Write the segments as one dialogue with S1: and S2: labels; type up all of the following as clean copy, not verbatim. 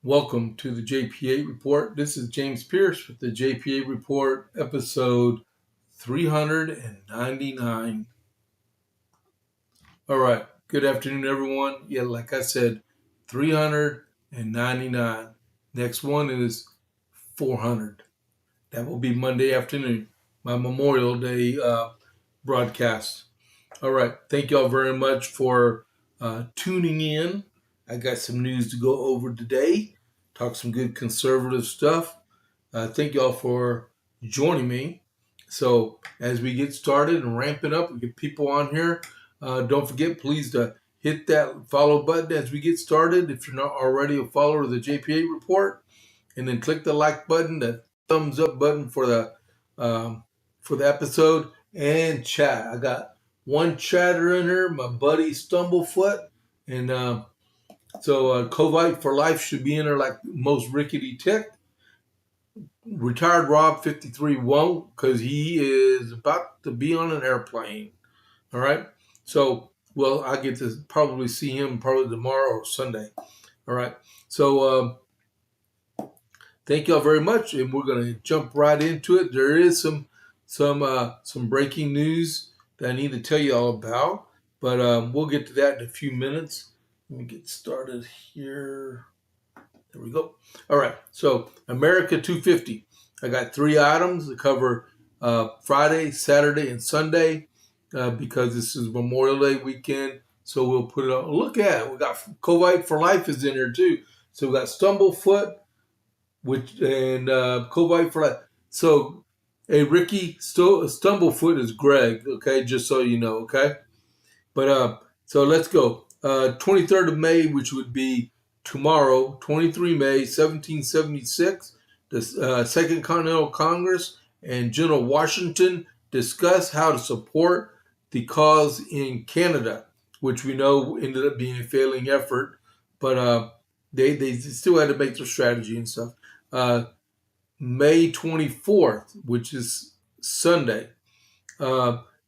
S1: Welcome to the JP8 Report. This is James Pierce with the JP8 Report, episode 399. All right, good afternoon, everyone. Yeah, like I said, 399. Next one is 400. That will be Monday afternoon, my Memorial Day broadcast. All right, thank you all very much for tuning in. I got some news to go over today. Talk some good conservative stuff. Thank y'all for joining me. So as we get started and ramping up, we get people on here. Don't forget, please, to hit that follow button as we get started. If you're not already a follower of the JP8 Report, and then click the like button, the thumbs up button for the episode, and chat. I got one chatter in here, my buddy Stumblefoot, and so Covite for Life should be in there like most rickety tick. Retired Rob 53 won't, because he is about to be on an airplane. All right. So, well, I get to probably see him probably tomorrow or Sunday. All right. So, thank y'all very much, and we're going to jump right into it. There is some breaking news that I need to tell you all about, but we'll get to that in a few minutes. Let me get started here. There we go. All right. So America 250. I got 3 items to cover Friday, Saturday, and Sunday because this is Memorial Day weekend. So we'll put it on. Look at it. We got Covite for Life is in here too. So we got Stumblefoot, and Covite for Life. So, hey, Ricky, Stumblefoot is Greg. Okay, just so you know. Okay, but so let's go. 23rd of May, which would be tomorrow, 23 May, 1776, the Second Continental Congress and General Washington discussed how to support the cause in Canada, which we know ended up being a failing effort, but they still had to make their strategy and stuff. May 24th, which is Sunday,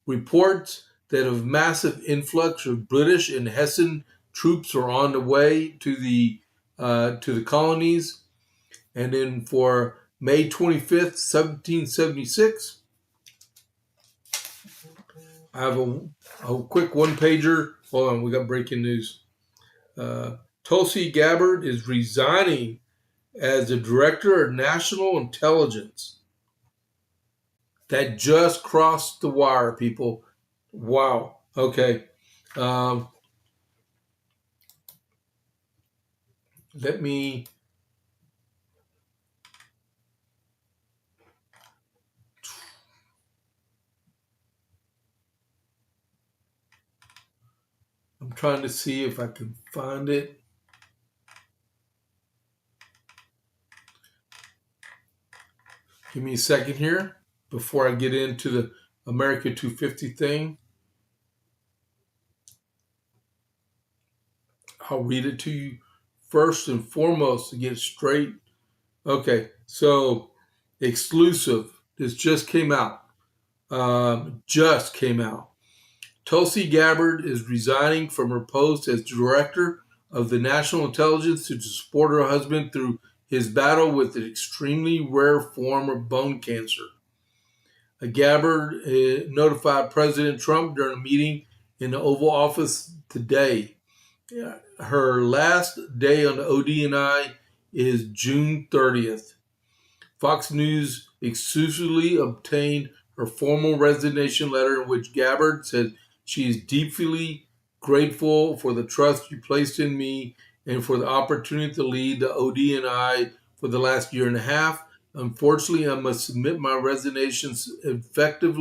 S1: reports that a massive influx of British and Hessian troops are on the way to the colonies. And then for May 25th, 1776, I have a quick one-pager. Hold on, we got breaking news. Tulsi Gabbard is resigning as the Director of National Intelligence. That just crossed the wire, people. Wow. Okay. Let me. I'm trying to see if I can find it. Give me a second here before I get into the America 250 thing. I'll read it to you first and foremost to get it straight. Okay, so exclusive. This just came out. Tulsi Gabbard is resigning from her post as Director of the National Intelligence to support her husband through his battle with an extremely rare form of bone cancer. Gabbard notified President Trump during a meeting in the Oval Office today. Her last day on the ODNI is June 30th. Fox News exclusively obtained her formal resignation letter in which Gabbard said she is deeply grateful for the trust you placed in me and for the opportunity to lead the ODNI for the last year and a half. Unfortunately, I must submit my resignation effective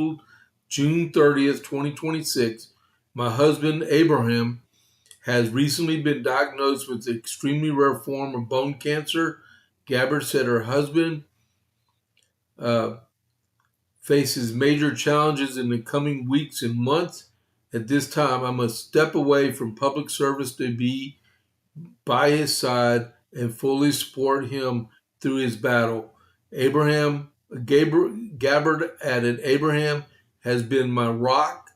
S1: June 30th, 2026. My husband, Abraham, has recently been diagnosed with an extremely rare form of bone cancer. Gabbard said her husband faces major challenges in the coming weeks and months. At this time, I must step away from public service to be by his side and fully support him through his battle. Gabbard added, Abraham has been my rock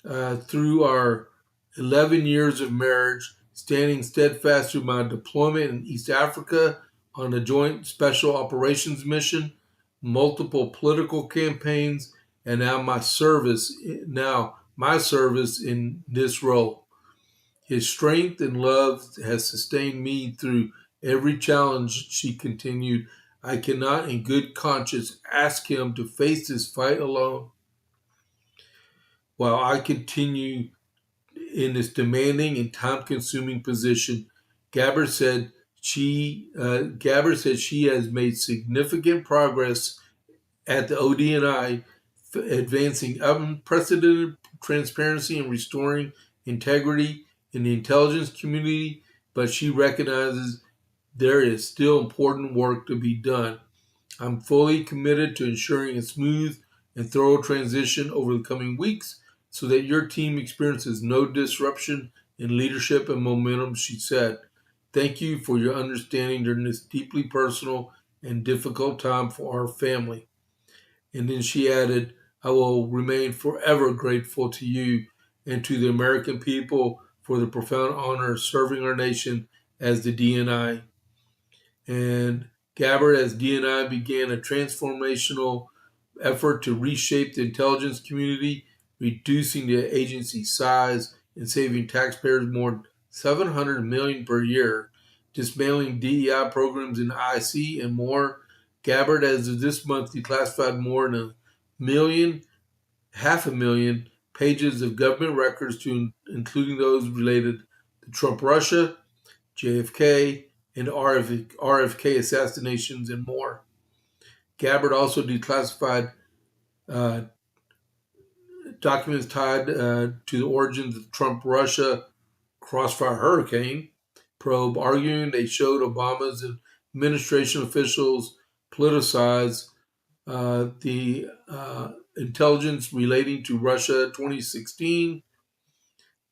S1: through our 11 years of marriage standing steadfast through my deployment in East Africa on a joint special operations mission, multiple political campaigns, and my service in this role. His strength and love has sustained me through every challenge, she continued. I cannot in good conscience ask him to face this fight alone while I continue in this demanding and time-consuming position. Gabbard said she has made significant progress at the ODNI, advancing unprecedented transparency and restoring integrity in the intelligence community, but she recognizes there is still important work to be done. I'm fully committed to ensuring a smooth and thorough transition over the coming weeks so that your team experiences no disruption in leadership and momentum, she said. Thank you for your understanding during this deeply personal and difficult time for our family. And then she added, I will remain forever grateful to you and to the American people for the profound honor of serving our nation as the DNI. And Gabbard, as DNI, began a transformational effort to reshape the intelligence community, reducing the agency's size and saving taxpayers more than $700 million per year, dismantling DEI programs in IC and more. Gabbard, as of this month, declassified more than 500,000 pages of government records, including those related to Trump Russia, JFK, and RFK assassinations, and more. Gabbard also declassified documents tied to the origins of the Trump-Russia crossfire hurricane probe, arguing they showed Obama's administration officials politicized the intelligence relating to Russia 2016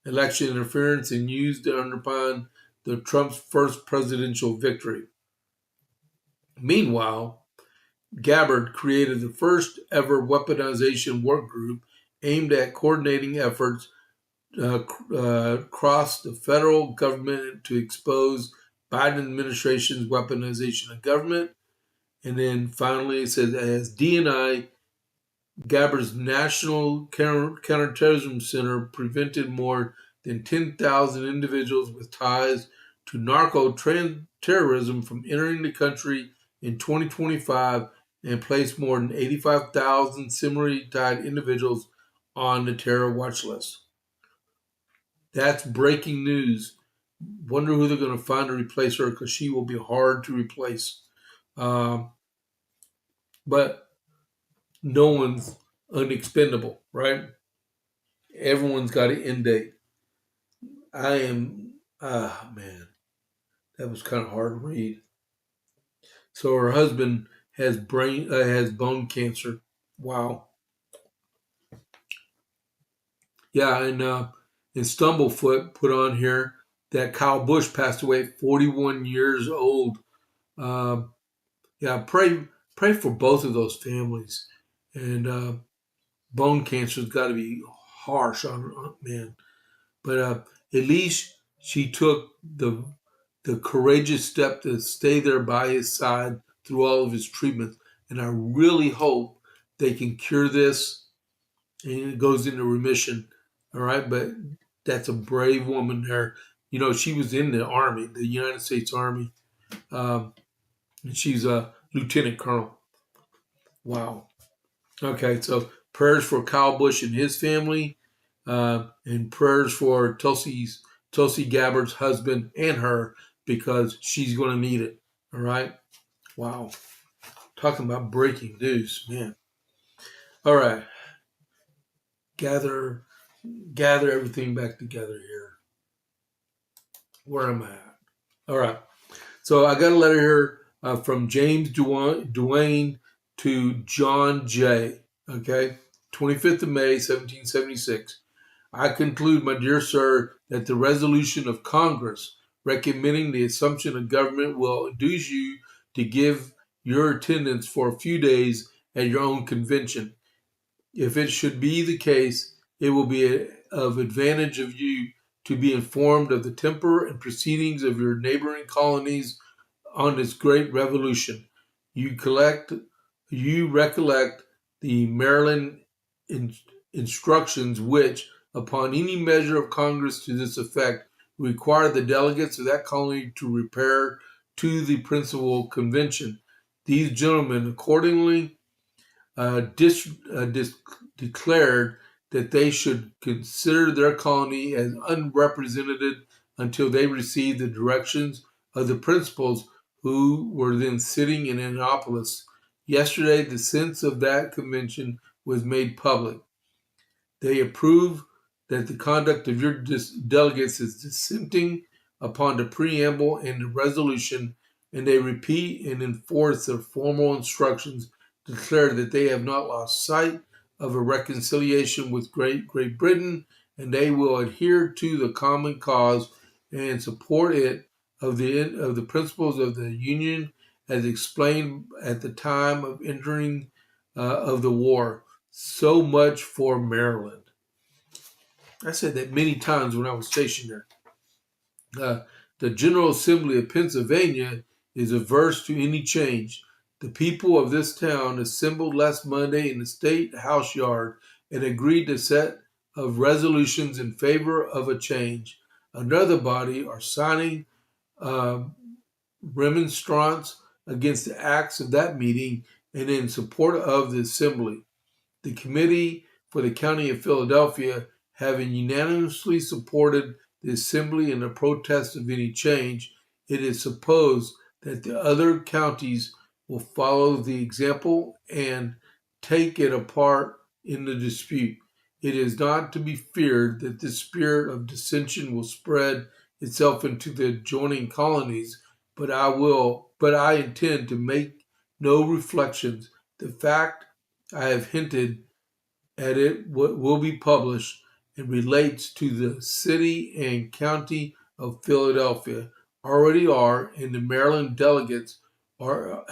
S1: election interference and used to undermine the Trump's first presidential victory. Meanwhile, Gabbard created the first ever weaponization work group aimed at coordinating efforts across the federal government to expose Biden administration's weaponization of government. And then finally, it says, as DNI, Gabbard's National Counterterrorism Center prevented more than 10,000 individuals with ties to narco-terrorism from entering the country in 2025 and placed more than 85,000 similarly tied individuals on the terror watch list. That's breaking news. Wonder who they're going to find to replace her, because she will be hard to replace. But no one's unexpendable, right? Everyone's got an end date. Man, that was kind of hard to read. So her husband has bone cancer. Wow. Yeah, and Stumblefoot put on here that Kyle Busch passed away at 41 years old. Pray for both of those families. And bone cancer's got to be harsh on man. But at least she took the courageous step to stay there by his side through all of his treatments. And I really hope they can cure this and it goes into remission. All right, but that's a brave woman there. You know, she was in the Army, the United States Army. And she's a lieutenant colonel. Wow. Okay, so prayers for Kyle Busch and his family, and prayers for Tulsi Gabbard's husband and her, because she's going to need it. All right? Wow. Talking about breaking news, man. All right. Gather everything back together here. Where am I at? All right. So I got a letter here from James Duane to John J. Okay, 25th of May, 1776. I conclude, my dear sir, that the resolution of Congress recommending the assumption of government will induce you to give your attendance for a few days at your own convention. If it should be the case, it will be of advantage of you to be informed of the temper and proceedings of your neighboring colonies on this great revolution. You recollect the Maryland instructions which, upon any measure of Congress to this effect, require the delegates of that colony to repair to the principal convention. These gentlemen accordingly declared that they should consider their colony as unrepresented until they received the directions of the principals who were then sitting in Annapolis. Yesterday, the sense of that convention was made public. They approve that the conduct of your delegates is dissenting upon the preamble and the resolution, and they repeat and enforce their formal instructions, declare that they have not lost sight of a reconciliation with Great Britain, and they will adhere to the common cause and support it of the principles of the Union as explained at the time of entering of the war. So much for Maryland. I said that many times when I was stationed there. The General Assembly of Pennsylvania is averse to any change. The people of this town assembled last Monday in the State House yard and agreed to set of resolutions in favor of a change. Another body are signing remonstrance against the acts of that meeting and in support of the Assembly. The Committee for the County of Philadelphia, having unanimously supported the Assembly in the protest of any change, it is supposed that the other counties will follow the example and take it apart in the dispute. It is not to be feared that this spirit of dissension will spread itself into the adjoining colonies, but I intend to make no reflections. The fact I have hinted at it will be published and relates to the city and county of Philadelphia, already are, and the Maryland delegates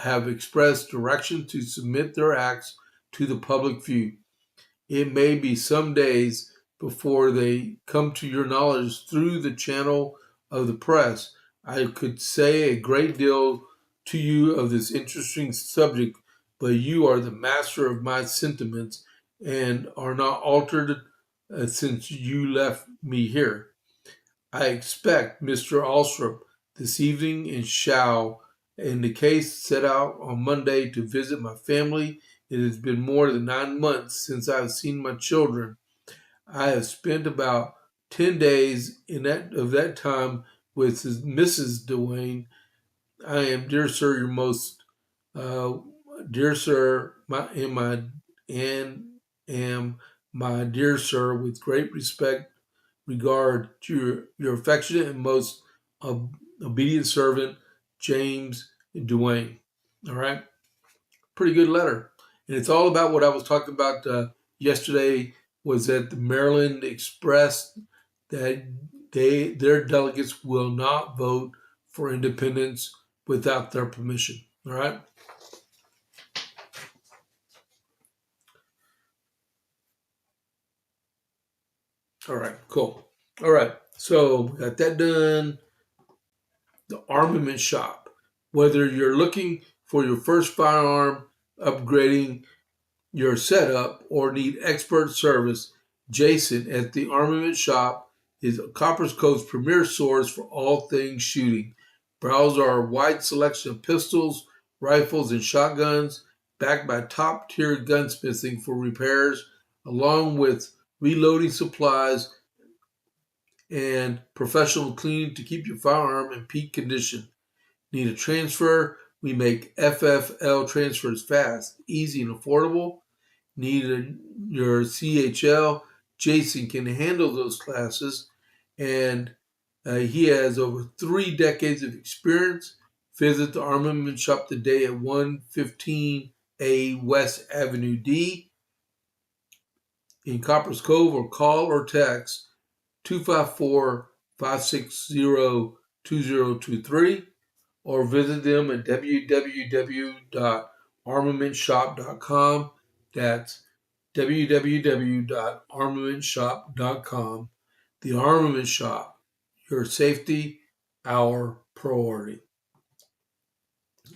S1: have expressed direction to submit their acts to the public view. It may be some days before they come to your knowledge through the channel of the press. I could say a great deal to you of this interesting subject, but you are the master of my sentiments and are not altered since you left me here. I expect Mr. Alsop this evening and shall, in the case, set out on Monday to visit my family. It has been more than 9 months since I have seen my children. I have spent about 10 days of that time with Mrs. Dwayne. I am, dear sir, your most dear sir, am my dear sir, with great regard to your affectionate and most obedient servant, James Dwayne. All right, pretty good letter, and it's all about what I was talking about yesterday. Was that the Maryland expressed that their delegates will not vote for independence without their permission. All right. All right, cool. All right, so we got that done. The armament shop. Whether you're looking for your first firearm, upgrading your setup, or need expert service, Jason at the armament shop is Copper's Cove's premier source for all things shooting. Browse our wide selection of pistols, rifles, and shotguns, backed by top-tier gunsmithing for repairs, along with reloading supplies and professional cleaning to keep your firearm in peak condition. Need a transfer? We make FFL transfers fast, easy, and affordable. Need your CHL? Jason can handle those classes, and he has over 3 decades of experience. Visit the armament shop today at 115A West Avenue D in Copper's Cove, or call or text 254-560-2023, or visit them at www.armamentshop.com. That's www.armamentshop.com. the armament shop. Your safety, our priority.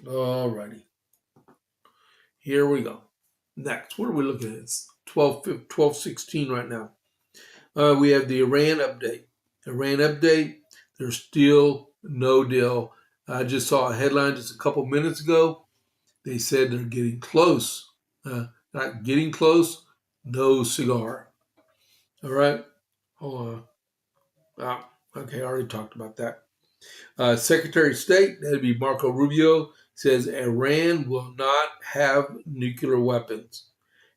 S1: Alrighty. Here we go. Next, what are we looking at? It's 12:16 right now. We have the Iran update. Iran update, there's still no deal. I just saw a headline just a couple minutes ago. They said they're getting close. Not getting close, no cigar. All right? Hold on. Okay, I already talked about that. Secretary of State, that'd be Marco Rubio, says Iran will not have nuclear weapons.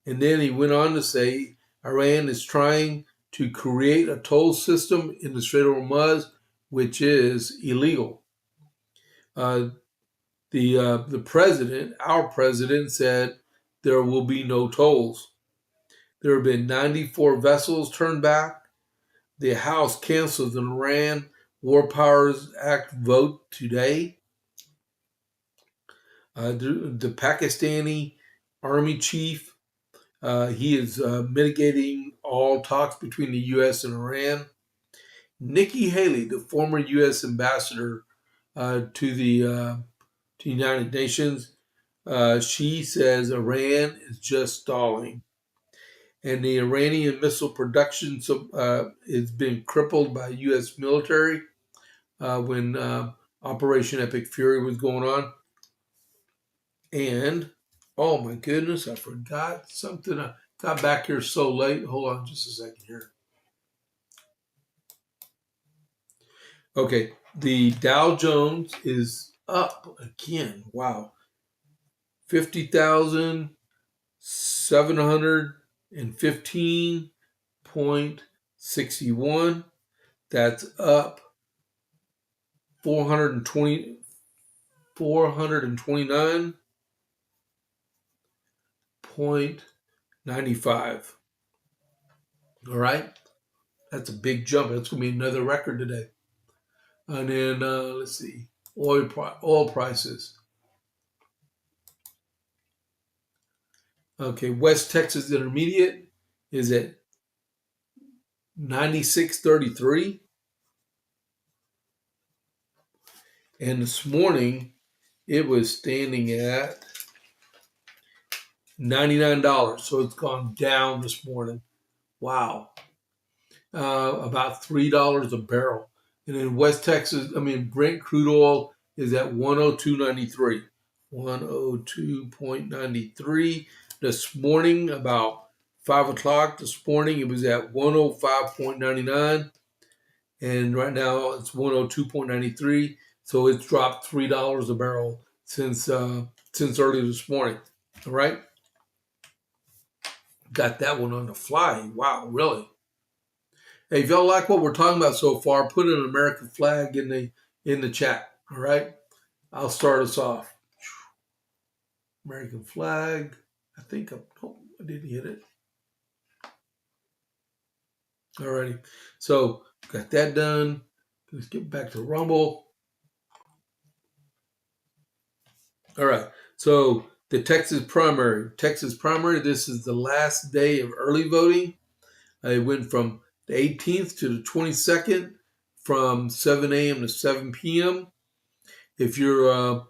S1: And then he went on to say Iran is trying to create a toll system in the Strait of Hormuz, which is illegal. The president, our president, said there will be no tolls. There have been 94 vessels turned back. The House canceled the Iran War Powers Act vote today. The Pakistani army chief, he is mitigating all talks between the U.S. and Iran. Nikki Haley, the former U.S. ambassador to the United Nations, she says Iran is just stalling. And the Iranian missile production has been crippled by U.S. military when Operation Epic Fury was going on. And, oh my goodness, I forgot something. I got back here so late. Hold on just a second here. Okay, the Dow Jones is up again. Wow. 50,715.61. That's up 429.95. All right, that's a big jump. That's going to be another record today. And then let's see, oil prices. Okay, West Texas Intermediate is at 96.33. And this morning, it was standing at $99. So it's gone down this morning. Wow. About $3 a barrel. And in West Texas, Brent crude oil is at 102.93. 102.93. This morning, about 5 o'clock this morning, it was at 105.99. And right now, it's 102.93. So it's dropped $3 a barrel since early this morning. All right? Got that one on the fly. Wow, really? Hey, if y'all like what we're talking about so far, put an American flag in the chat. All right? I'll start us off. American flag. I didn't hit it. Alrighty. So got that done. Let's get back to Rumble. All right. So the Texas primary. This is the last day of early voting. It went from the 18th to the 22nd from 7 a.m. to 7 p.m. If you're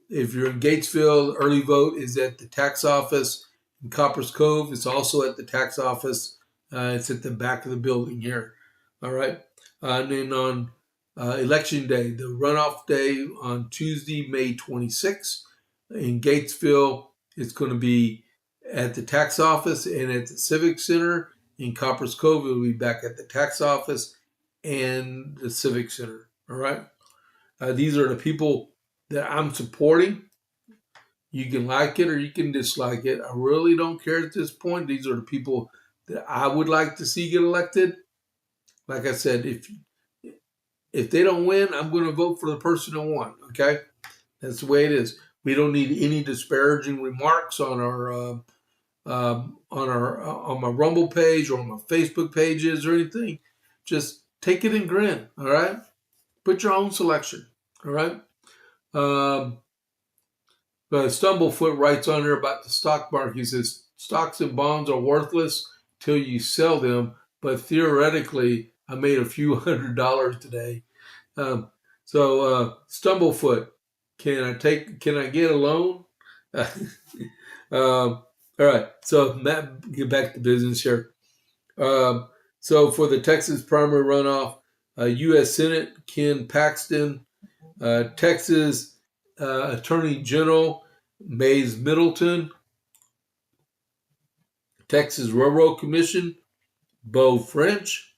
S1: in Gatesville, early vote is at the tax office in Coppers Cove. It's also at the tax office. It's at the back of the building here. All right. And then on Election Day, the runoff day on Tuesday, May 26th in Gatesville, it's going to be at the tax office and at the Civic Center. In Coppers Cove, it will be back at the tax office and the Civic Center. All right. These are the people that I'm supporting. You can like it or you can dislike it. I really don't care at this point. These are the people that I would like to see get elected. Like I said, if they don't win, I'm going to vote for the person that won. Okay, that's the way it is. We don't need any disparaging remarks on my Rumble page or on my Facebook pages or anything. Just take it and grin. All right, put your own selection. All right. Stumblefoot writes on there about the stock market. He says stocks and bonds are worthless till you sell them, but theoretically, I made a few $100s today. Stumblefoot, can I get a loan? All right. So Matt, get back to business here. So for the Texas primary runoff, U.S. Senate Ken Paxton, Texas Attorney General Mays Middleton, Texas Railroad Commission Beau French,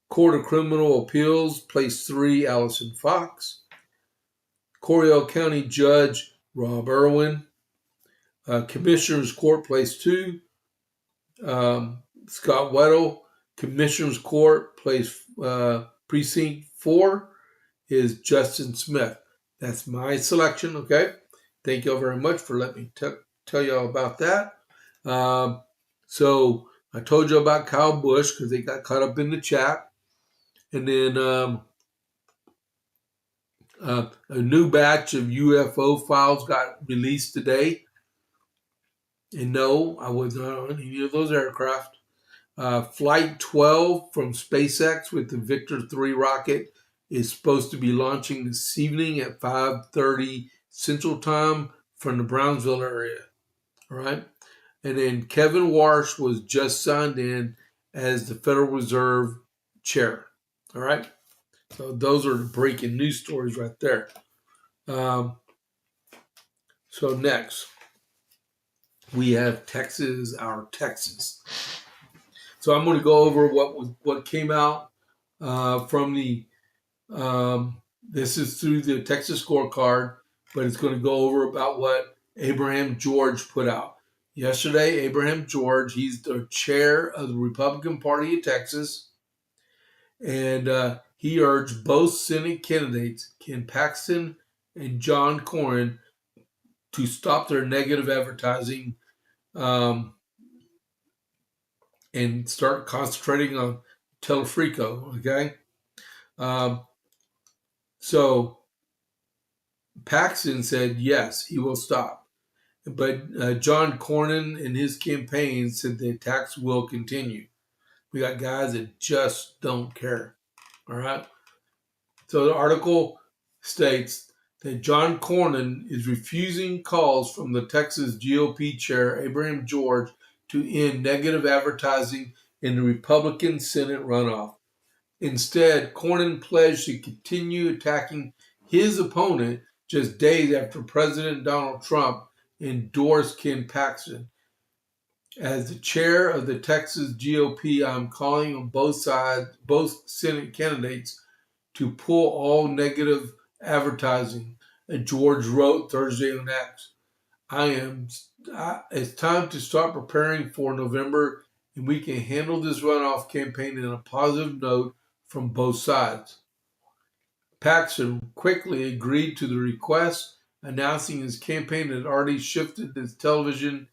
S1: Court of Criminal Appeals Place 3 Allison Fox, Coryell County Judge Rob Irwin, Commissioners Court Place 2 Scott Weddle, Commissioners Court Place Precinct 4 is Justin Smith. That's my selection, okay? Thank you all very much for letting me tell you all about that. So I told you about Kyle Busch because they got caught up in the chat. And then a new batch of UFO files got released today. And no, I was not on any of those aircraft. Flight 12 from SpaceX with the Victor 3 rocket is supposed to be launching this evening at 5:30 Central Time from the Brownsville area. All right. And then Kevin Warsh was just signed in as the Federal Reserve Chair. All right. So those are the breaking news stories right there. So next, we have Texas, our Texas. So I'm going to go over what came out from the. This is through the Texas scorecard, but it's going to go over about what Abraham George put out yesterday. Abraham George, he's the chair of the Republican Party of Texas, and he urged both Senate candidates, Ken Paxton and John Cornyn, to stop their negative advertising and start concentrating on Telefrico, okay? So Paxton said, yes, he will stop. But John Cornyn and his campaign said the attacks will continue. We got guys that just don't care, all right? So the article states that John Cornyn is refusing calls from the Texas GOP chair, Abraham George, to end negative advertising in the Republican Senate runoff. Instead, Cornyn pledged to continue attacking his opponent just days after President Donald Trump endorsed Ken Paxton. As the chair of the Texas GOP, I'm calling on both Senate candidates to pull all negative advertising, George wrote Thursday on X. It's time to start preparing for November, and we can handle this runoff campaign in a positive note from both sides. Paxton quickly agreed to the request, announcing his campaign had already shifted its television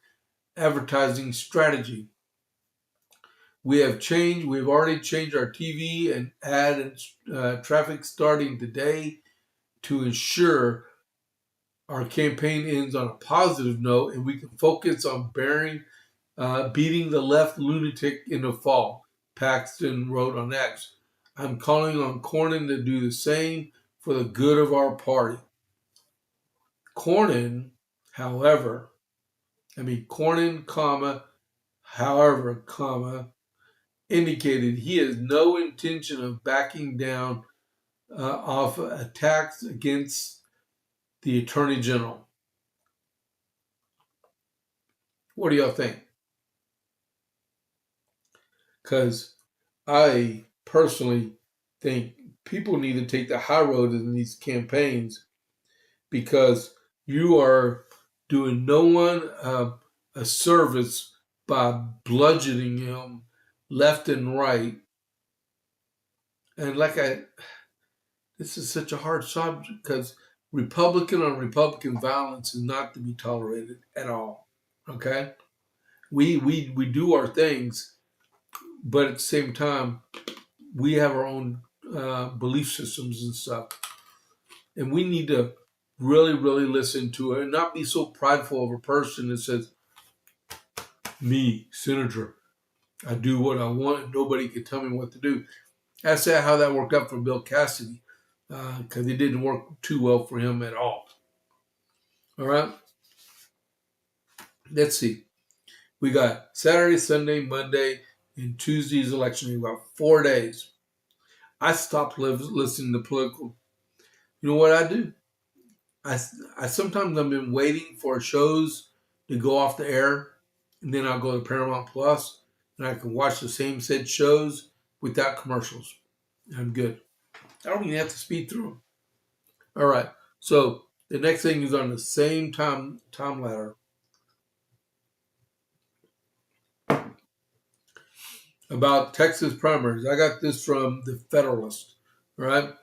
S1: advertising strategy. We have already changed our TV and ad and traffic starting today to ensure our campaign ends on a positive note and we can focus on beating the left lunatic in the fall, Paxton wrote on X. I'm calling on Cornyn to do the same for the good of our party. Cornyn, however, indicated he has no intention of backing down off attacks against the Attorney General. What do y'all think? Because I personally think people need to take the high road in these campaigns because you are doing no one a service by bludgeoning him left and right. And this is such a hard subject because Republican on Republican violence is not to be tolerated at all. Okay? We do our things, but at the same time, we have our own belief systems and stuff. And we need to really, really listen to it and not be so prideful of a person that says, me, Senator, I do what I want, and nobody can tell me what to do. That's how that worked out for Bill Cassidy, because it didn't work too well for him at all. All right, let's see. We got Saturday, Sunday, Monday, and Tuesday's election. We got 4 days. I stopped listening to political. You know what I do? I sometimes I've been waiting for shows to go off the air, and then I'll go to Paramount Plus, and I can watch the same said shows without commercials. I'm good. I don't even have to speed through them. All right. So the next thing is on the same time ladder about Texas primaries. I got this from the Federalist. All right.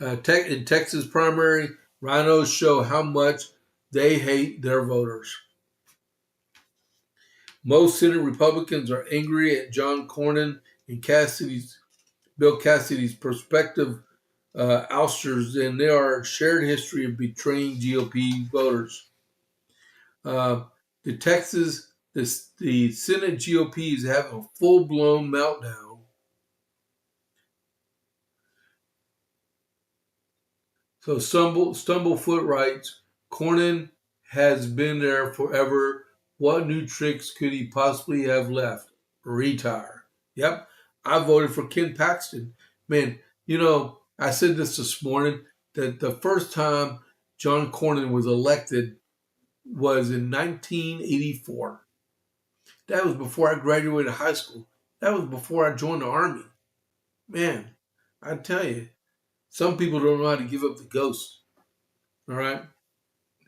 S1: In Texas primary, rhinos show how much they hate their voters. Most Senate Republicans are angry at John Cornyn and Bill Cassidy's prospective ousters, and there are a shared history of betraying GOP voters. The Senate GOP is having a full-blown meltdown. So Stumblefoot writes, Cornyn has been there forever. What new tricks could he possibly have left? Retire. Yep, I voted for Ken Paxton. Man, I said this morning that the first time John Cornyn was elected was in 1984. That was before I graduated high school. That was before I joined the Army. Man, I tell you, some people don't know how to give up the ghost. All right?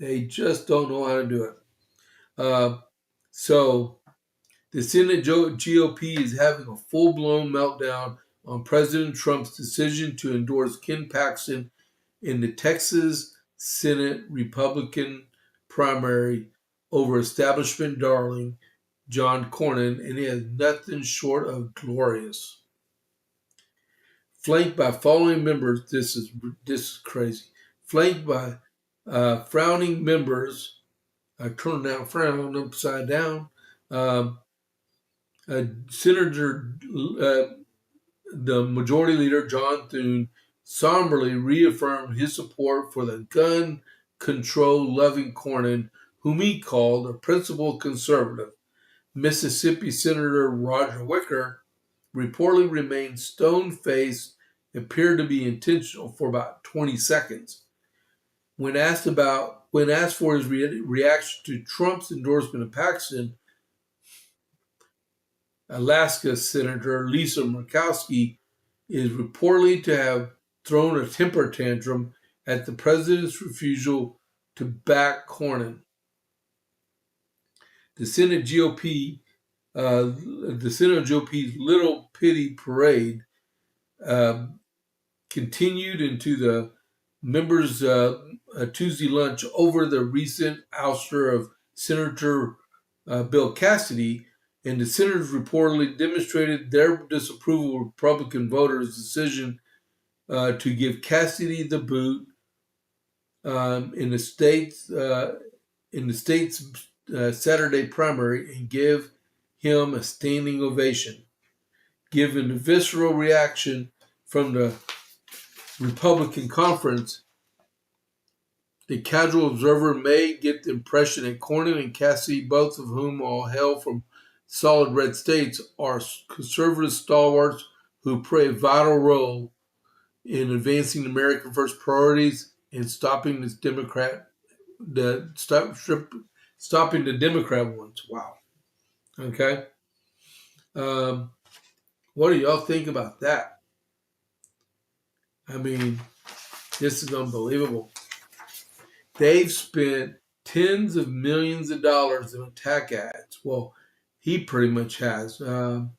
S1: They just don't know how to do it. So the Senate GOP is having a full-blown meltdown on President Trump's decision to endorse Ken Paxton in the Texas Senate Republican primary over establishment darling John Cornyn, and it is nothing short of glorious. Flanked by following members, this is crazy. Flanked by frowning members, turn down, frown upside down. Senator, the Majority Leader John Thune, somberly reaffirmed his support for the gun control loving Cornyn, whom he called a principled conservative. Mississippi Senator Roger Wicker reportedly remained stone-faced, appeared to be intentional for about 20 seconds. When asked for his reaction to Trump's endorsement of Paxton, Alaska Senator Lisa Murkowski is reportedly to have thrown a temper tantrum at the president's refusal to back Cornyn. The Senate GOP's little pity parade continued into the members' Tuesday lunch over the recent ouster of Senator Bill Cassidy, and the senators reportedly demonstrated their disapproval of Republican voters' decision to give Cassidy the boot in the state's Saturday primary and give him a standing ovation. Given the visceral reaction from the Republican conference, the casual observer may get the impression that Cornyn and Cassidy, both of whom all hail from solid red states, are conservative stalwarts who play a vital role in advancing American first priorities and stopping stopping the Democrat ones. Wow. Okay. What do y'all think about that? I mean, this is unbelievable. They've spent tens of millions of dollars in attack ads. Well, he pretty much has. Ken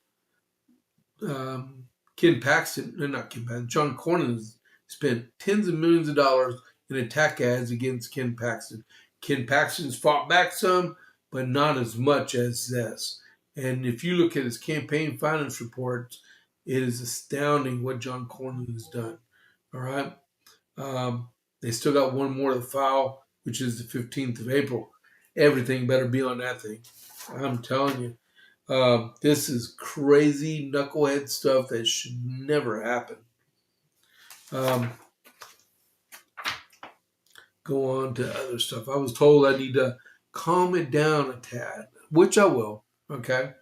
S1: Paxton, not Ken Paxton, John Cornyn has spent tens of millions of dollars in attack ads against Ken Paxton. Ken Paxton's fought back some, but not as much as this. And if you look at his campaign finance reports, it is astounding what John Cornyn has done. All right. They still got one more to file, which is the 15th of April. Everything better be on that thing. I'm telling you. This is crazy knucklehead stuff that should never happen. Um, go on to other stuff. I was told I need to calm it down a tad, which I will. Okay.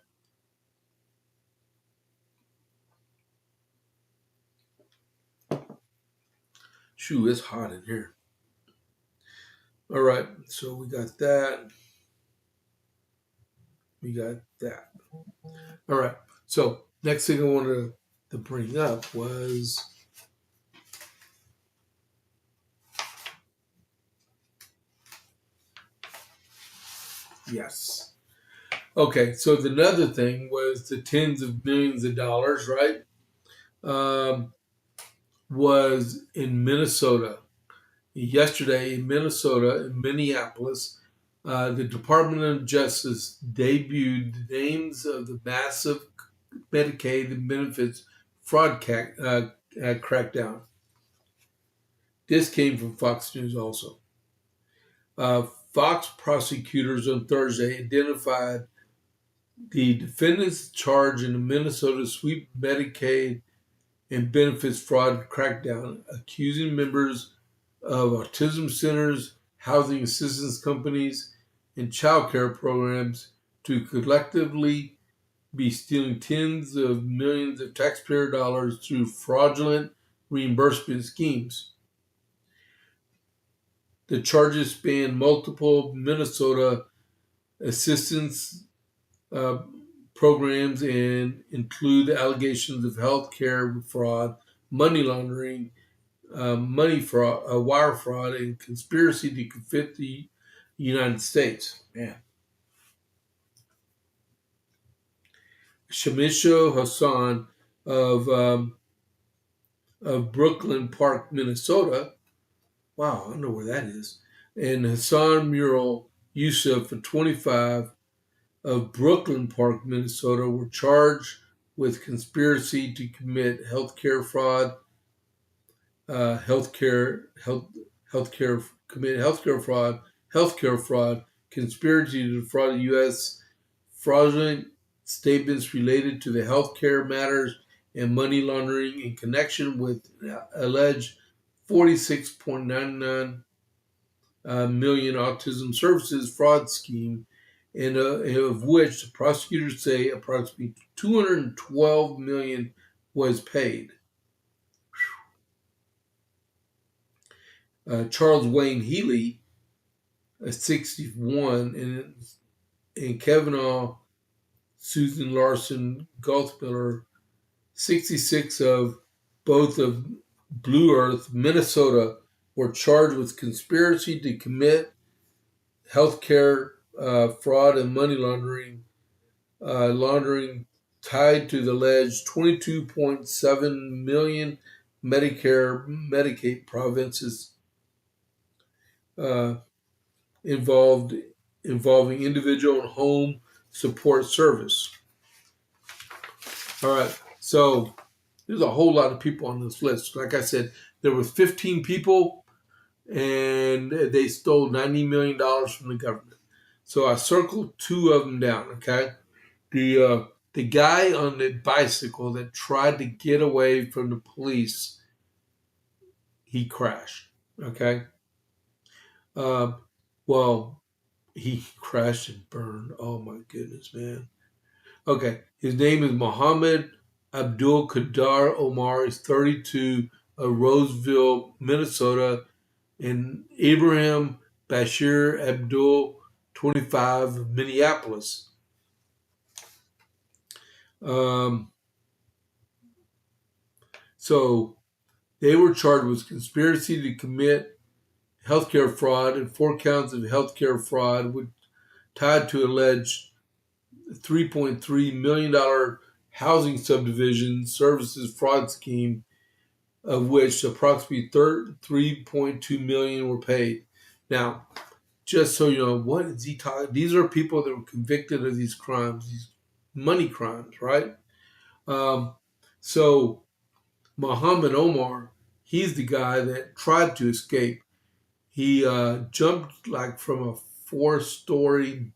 S1: Shoo, it's hot in here. All right. So we got that. We got that. All right. So next thing I wanted to bring up was yes. Okay. So the another thing was the tens of millions of dollars, right? Um, was in Minnesota. Yesterday in Minnesota, in Minneapolis, the Department of Justice debuted the names of the massive Medicaid and benefits fraud crackdown. This came from Fox News also. Fox prosecutors on Thursday identified the defendants charged in the Minnesota sweep Medicaid and benefits fraud crackdown, accusing members of autism centers, housing assistance companies, and child care programs to collectively be stealing tens of millions of taxpayer dollars through fraudulent reimbursement schemes. The charges span multiple Minnesota assistance uh, programs and include allegations of health care fraud, money laundering, money fraud, wire fraud, and conspiracy to confit the United States. Man. Shamisha Hassan of Brooklyn Park, Minnesota. Wow, I know where that is. And Hassan Mural Yusuf, of 25, of Brooklyn Park, Minnesota, were charged with conspiracy to commit healthcare fraud, healthcare fraud, conspiracy to defraud the U.S., fraudulent statements related to the healthcare matters, and money laundering in connection with alleged 46.99 million autism services fraud scheme, and of which the prosecutors say approximately 212 million was paid. Charles Wayne Healy, 61, and Kavanaugh Susan Larson Goldsmiller, 66, of both of Blue Earth, Minnesota, were charged with conspiracy to commit healthcare fraud and money laundering tied to the alleged 22.7 million Medicaid provinces uh, involving individual and home support service. All right, so there's a whole lot of people on this list. Like I said, there were 15 people, and they stole $90 million from the government. So I circled two of them down. Okay, the guy on the bicycle that tried to get away from the police, he crashed. Okay, uh, well, he crashed and burned. Oh my goodness, man. Okay, his name is Mohammed Abdul Qadar Omar. He's 32, of Roseville, Minnesota, and Abraham Bashir Abdul, 25, of Minneapolis. So they were charged with conspiracy to commit healthcare fraud and 4 counts of healthcare fraud tied to alleged $3.3 million housing subdivision services fraud scheme, of which approximately 3.2 million were paid. Now, just so you know, what is he talking? These are people that were convicted of these crimes, these money crimes, right? Um, so Muhammad Omar, he's the guy that tried to escape. He jumped like from a 4-story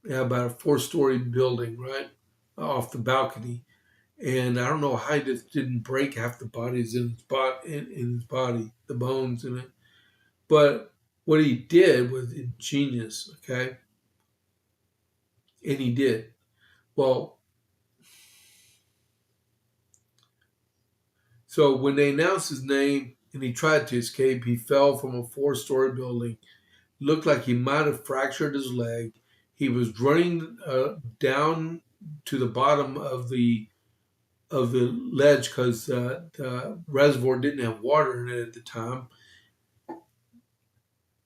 S1: yeah, about a 4-story building, right, off the balcony. And I don't know how he just didn't break half the bodies in his body, the bones in it. But what he did was ingenious, okay? And he did. Well, so when they announced his name and he tried to escape, he fell from a 4-story building. Looked like he might have fractured his leg. He was running down to the bottom of the ledge because the reservoir didn't have water in it at the time,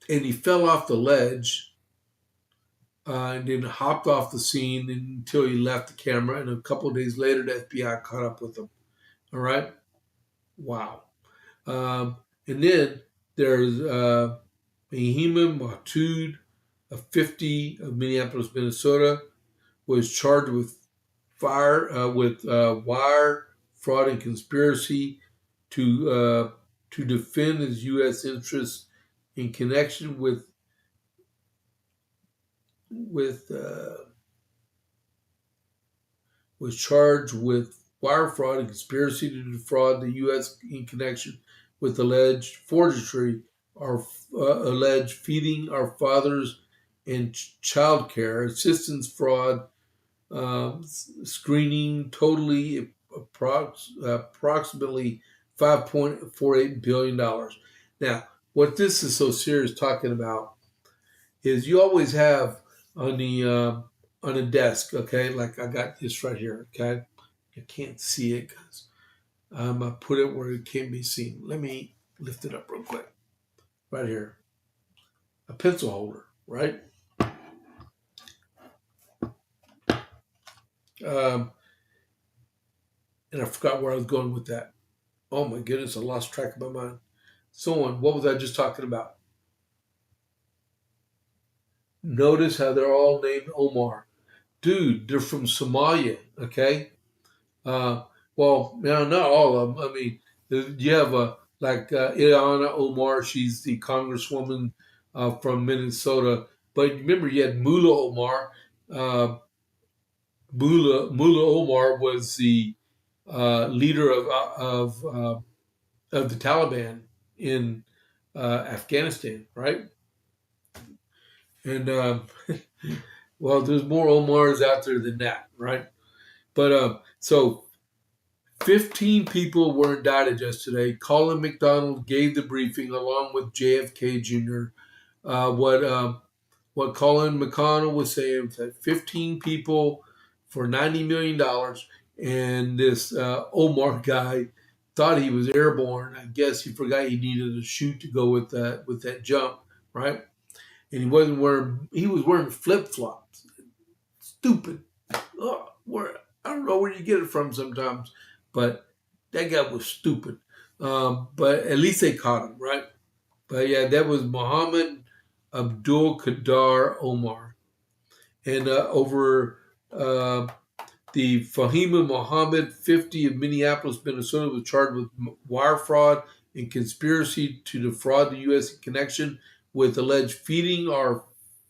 S1: and he fell off the ledge and then hopped off the scene until he left the camera. And a couple of days later, the FBI caught up with him. All right, wow. Um, and then there's Mahima Matud, a 50 of Minneapolis, Minnesota, was charged with wire fraud and conspiracy to defend his U.S. interests in connection with was charged with wire fraud and conspiracy to defraud the U.S. in connection with alleged forgery or alleged feeding our fathers and child care, assistance fraud, screening, totally approximately $5.48 billion. Now, what this is so serious talking about is you always have on a desk, okay, like I got this right here, okay. You can't see it because I put it where it can't be seen. Let me lift it up real quick. Right here, a pencil holder, right? Um, and I forgot where I was going with that. Oh my goodness, I lost track of my mind. So on, what was I just talking about? Notice how they're all named Omar. Dude, they're from Somalia, okay? Uh, well, now not all of them. I mean, you have Ileana Omar. She's the congresswoman from Minnesota. But remember, you had Mullah Omar. Uh, Mullah Omar was the leader of the Taliban in Afghanistan, right? And well, there's more Omars out there than that, right? But so 15 people were indicted yesterday. Colin McDonald gave the briefing along with JFK Jr. What Colin McConnell was saying was that 15 people for $90 million, and this Omar guy thought he was airborne. I guess he forgot he needed a chute to go with that jump, right? And he was wearing flip flops. Stupid. I don't know where you get it from sometimes, but that guy was stupid. But at least they caught him, right? But yeah, that was Muhammad Abdul Qadar Omar. And over the Fahima Muhammad, 50 of Minneapolis, Minnesota, was charged with wire fraud and conspiracy to defraud the U.S. in connection with alleged feeding our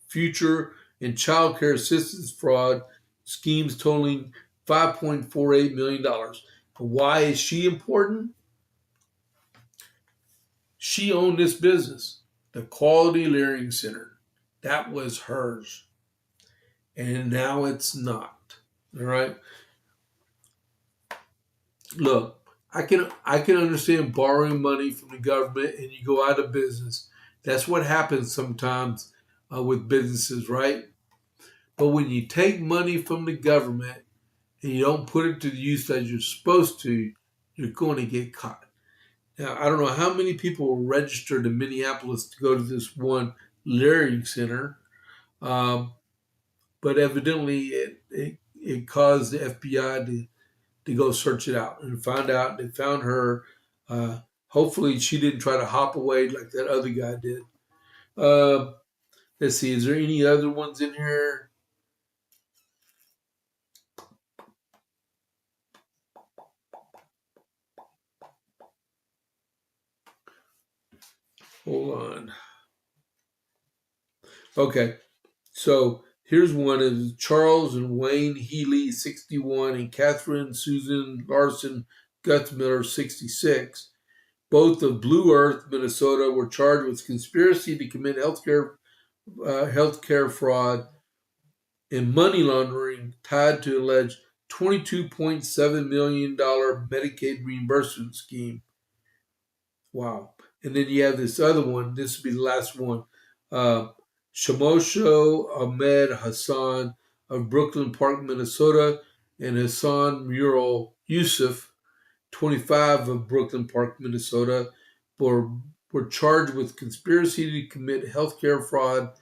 S1: future and child care assistance fraud schemes totaling $5.48 million. Why is she important? She owned this business, the Quality Learning Center. That was hers. And now it's not. All right. Look, I can understand borrowing money from the government and you go out of business. That's what happens sometimes with businesses, right? But when you take money from the government and you don't put it to the use as you're supposed to, you're going to get caught. Now, I don't know how many people were registered in Minneapolis to go to this one learning center, um, but evidently it caused the FBI to go search it out and find out. They found her. Hopefully, she didn't try to hop away like that other guy did. Uh, let's see, is there any other ones in here? Hold on. Okay, so Here's one of Charles and Wayne Healy, 61, and Catherine Susan Larson Gutzmiller, 66. Both of Blue Earth, Minnesota, were charged with conspiracy to commit healthcare fraud and money laundering tied to alleged $22.7 million Medicaid reimbursement scheme. Wow. And then you have this other one. This will be the last one. Shamosho Ahmed Hassan of Brooklyn Park, Minnesota, and Hassan Mural Yusuf, 25, of Brooklyn Park, Minnesota, were charged with conspiracy to commit healthcare fraud,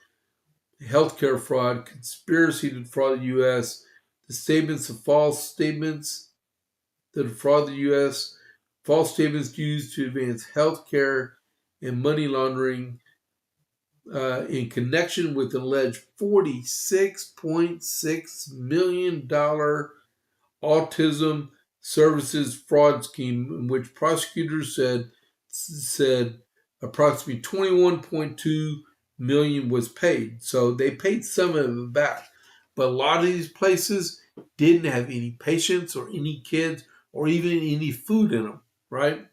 S1: conspiracy to defraud the U.S., the statements of false statements that defraud the U.S., false statements used to advance healthcare, and money laundering in connection with an alleged $46.6 million autism services fraud scheme, in which prosecutors said approximately $21.2 million was paid. So they paid some of it back. But a lot of these places didn't have any patients or any kids or even any food in them, right?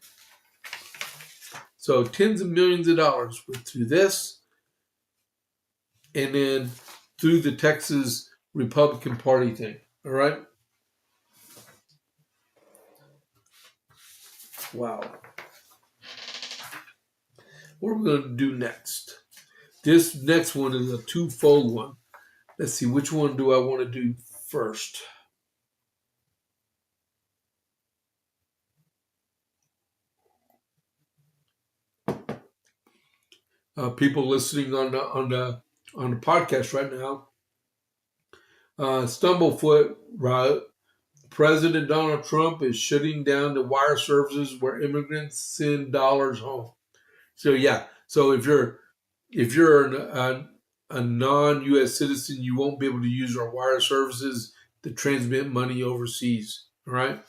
S1: So tens of millions of dollars went through this, and then through the Texas Republican Party thing, all right? Wow. What are we going to do next? This next one is a twofold one. Let's see, which one do I want to do first? People listening on the podcast right now, Stumblefoot wrote, President Donald Trump is shutting down the wire services where immigrants send dollars home. So yeah, so if you're a non-U.S. citizen, you won't be able to use our wire services to transmit money overseas. All right.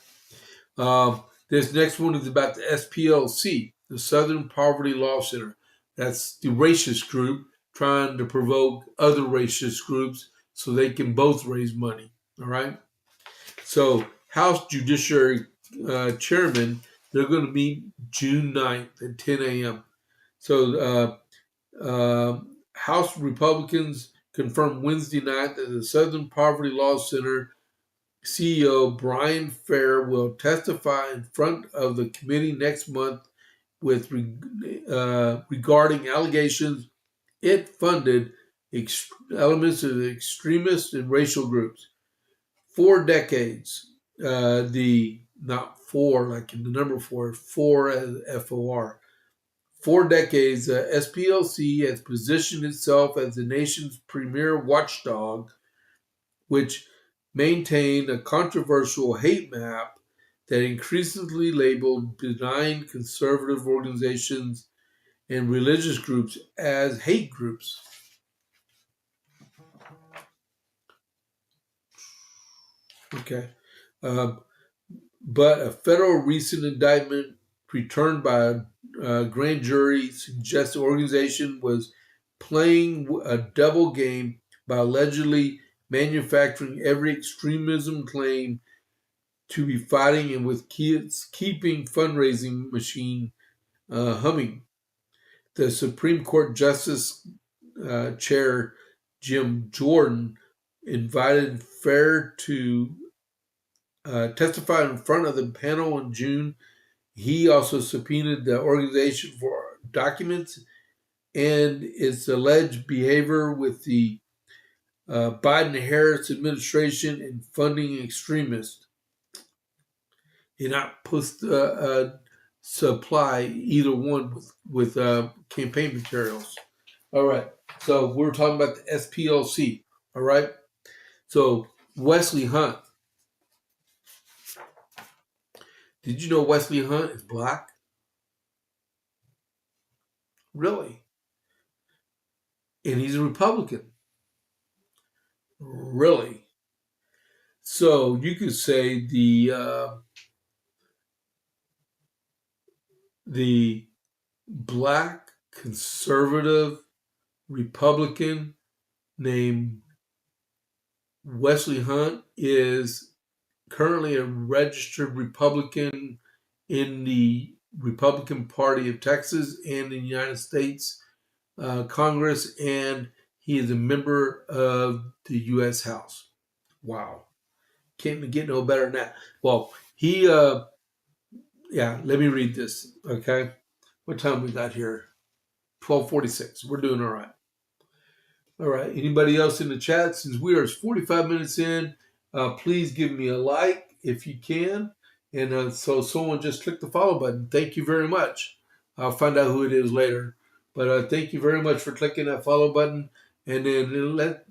S1: This next one is about the SPLC, the Southern Poverty Law Center. That's the racist group trying to provoke other racist groups so they can both raise money. All right. So House Judiciary Chairman, they're going to meet June 9th at 10 a.m. So House Republicans confirmed Wednesday night that the Southern Poverty Law Center CEO Brian Fair will testify in front of the committee next month with regarding allegations it funded elements of extremist and racial groups. 4 decades, not four like in the number four as FOR. 4 decades, SPLC has positioned itself as the nation's premier watchdog, which maintained a controversial hate map that increasingly labeled benign conservative organizations and religious groups as hate groups. Okay. But a federal recent indictment returned by a grand jury suggests the organization was playing a double game by allegedly manufacturing every extremism claim to be fighting and with kids keeping fundraising machine humming. The Supreme Court Justice Chair Jim Jordan invited Fair to testify in front of the panel in June. He also subpoenaed the organization for documents and its alleged behavior with the Biden-Harris administration in funding extremists. He not supply either one with campaign materials. All right. So we're talking about the SPLC. All right. So Wesley Hunt. Did you know Wesley Hunt is black? Really? And he's a Republican. Really? So you could say the black conservative Republican named Wesley Hunt is currently a registered Republican in the Republican Party of Texas and the United States Congress, and he is a member of the U.S. House. Wow. Can't get no better than that. Well, yeah, let me read this, okay? What time we got here? 12:46. We're doing all right. All right. Anybody else in the chat? Since we are 45 minutes in, please give me a like if you can. And so someone just click the follow button. Thank you very much. I'll find out who it is later. But thank you very much for clicking that follow button. And then let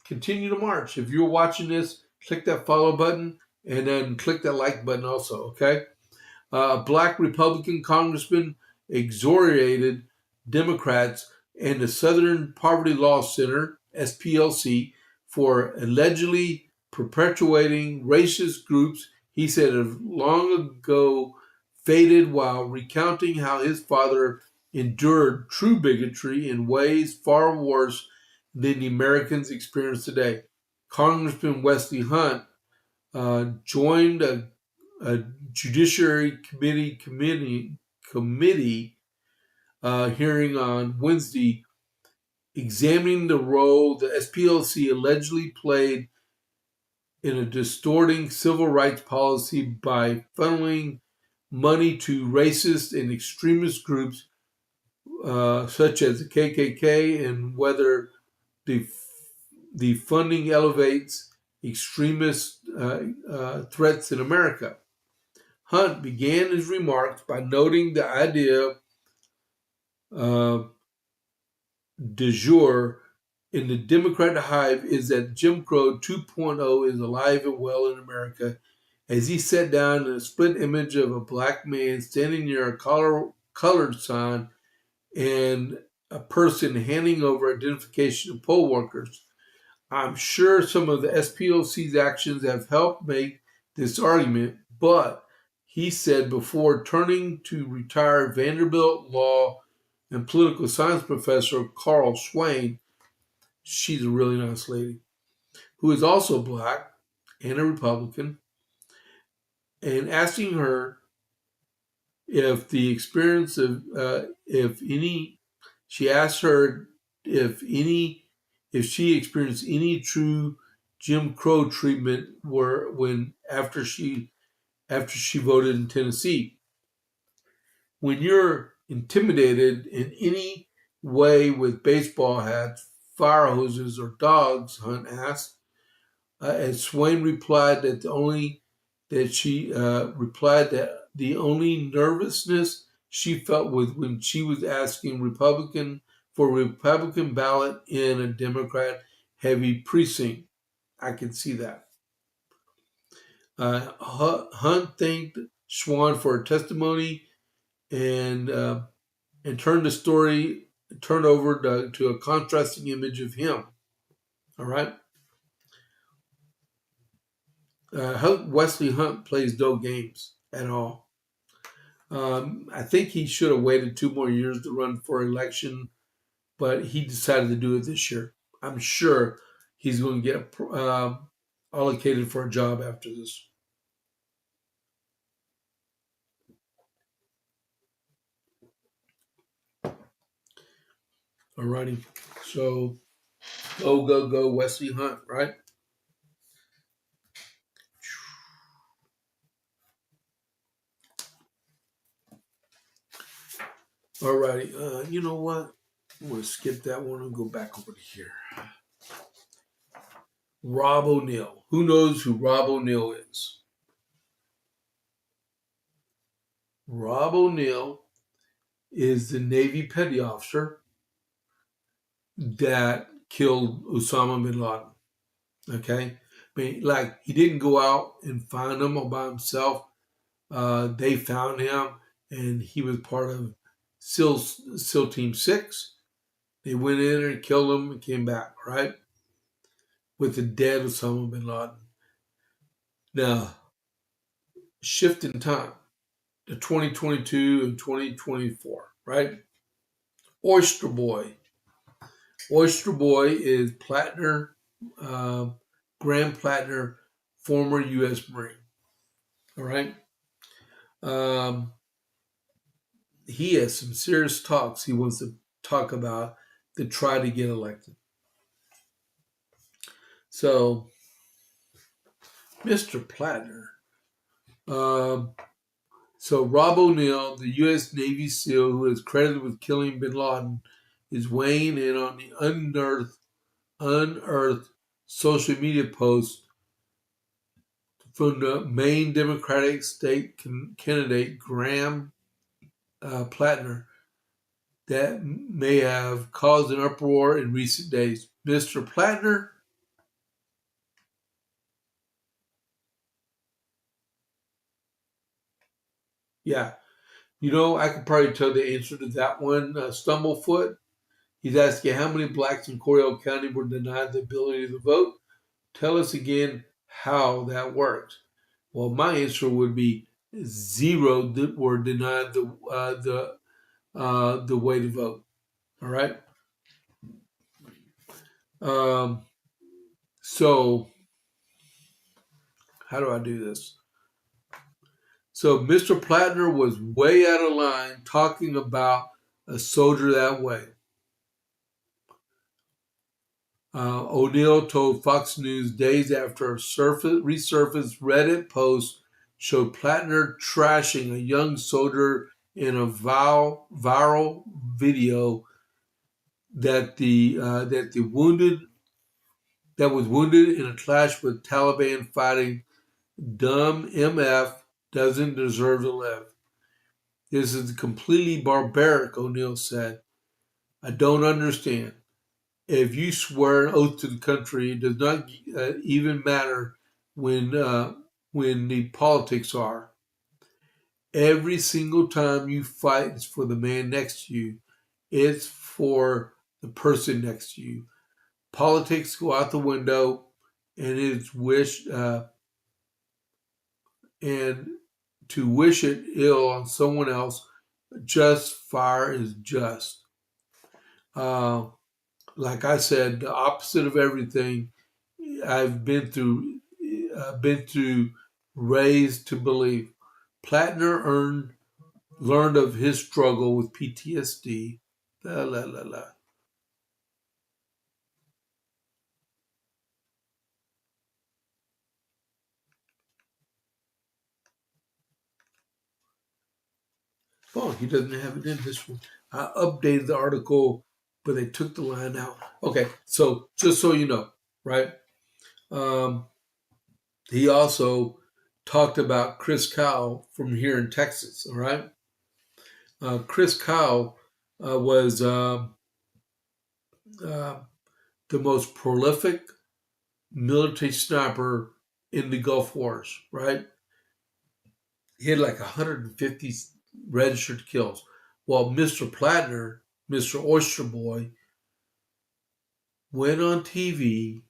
S1: continue to march. If you're watching this, click that follow button and then click that like button also, okay? A black Republican congressman exonerated Democrats and the Southern Poverty Law Center, SPLC, for allegedly perpetuating racist groups he said have long ago faded, while recounting how his father endured true bigotry in ways far worse than the Americans experience today. Congressman Wesley Hunt joined a Judiciary Committee hearing on Wednesday, examining the role the SPLC allegedly played in a distorting civil rights policy by funneling money to racist and extremist groups such as the KKK, and whether the funding elevates extremist threats in America. Hunt began his remarks by noting the idea du jour in the Democrat hive is that Jim Crow 2.0 is alive and well in America, as he sat down in a split image of a black man standing near a colored sign and a person handing over identification to poll workers. I'm sure some of the SPLC's actions have helped make this argument, but he said before turning to retired Vanderbilt law and political science professor Carl Swain, she's a really nice lady, who is also black and a Republican, and asking her if the experience of, she asked her if she experienced any true Jim Crow treatment after she voted in Tennessee. When you're intimidated in any way with baseball hats, fire hoses, or dogs, Hunt asked, as Swain replied that the only nervousness she felt was when she was asking for a Republican ballot in a Democrat-heavy precinct. I can see that. Hunt thanked Swan for her testimony and turned over to a contrasting image of him. All right. Wesley Hunt plays no games at all. I think he should have waited 2 more years to run for election, but he decided to do it this year. I'm sure he's going to get allocated for a job after this. Alrighty, so go Wesley Hunt, right? Alrighty, you know what? I'm going to skip that one and go back over to here. Rob O'Neill. Who knows who Rob O'Neill is? Rob O'Neill is the Navy petty officer that killed Osama bin Laden. Okay? I mean, like, he didn't go out and find him all by himself. They found him, and he was part of SEAL Team 6. They went in and killed him and came back, right? With the dead Osama bin Laden. Now, shift in time to 2022 and 2024, right? Oyster Boy. Oyster Boy is Plattner Graham Plattner, former U.S. Marine. All right. Um, he has some serious talks he wants to talk about to try to get elected. So, Mr. Plattner. So Rob O'Neill, the U.S. Navy SEAL who is credited with killing bin Laden, is weighing in on the unearthed social media post from the Maine Democratic state candidate Graham Plattner that may have caused an uproar in recent days. Mr. Plattner, yeah, I could probably tell the answer to that one. Stumblefoot, he's asking how many blacks in Coryell County were denied the ability to vote. Tell us again how that works. Well, my answer would be zero that were denied the way to vote. All right. Um, so how do I do this? So Mr. Plattner was way out of line talking about a soldier that way. O'Neill told Fox News days after a resurfaced Reddit post showed Plattner trashing a young soldier in a viral video that was wounded in a clash with Taliban fighting. Dumb MF doesn't deserve to live. This is completely barbaric, O'Neill said. I don't understand. If you swear an oath to the country, it does not even matter when the politics are. Every single time you fight, it's for the man next to you. It's for the person next to you. Politics go out the window, and and to wish it ill on someone else. Just fire is just. Like I said, the opposite of everything I've been through, raised to believe. Plattner learned of his struggle with PTSD. La la la la. Oh, he doesn't have it in this one. I updated the article, but they took the line out. Okay, so just so you know, right? Um, he also talked about Chris Kyle from here in Texas. All right, Chris Kyle was uh, the most prolific military sniper in the Gulf Wars. Right, he had like 150 registered kills, while Mr. Plattner, Mr. Oyster Boy, went on TV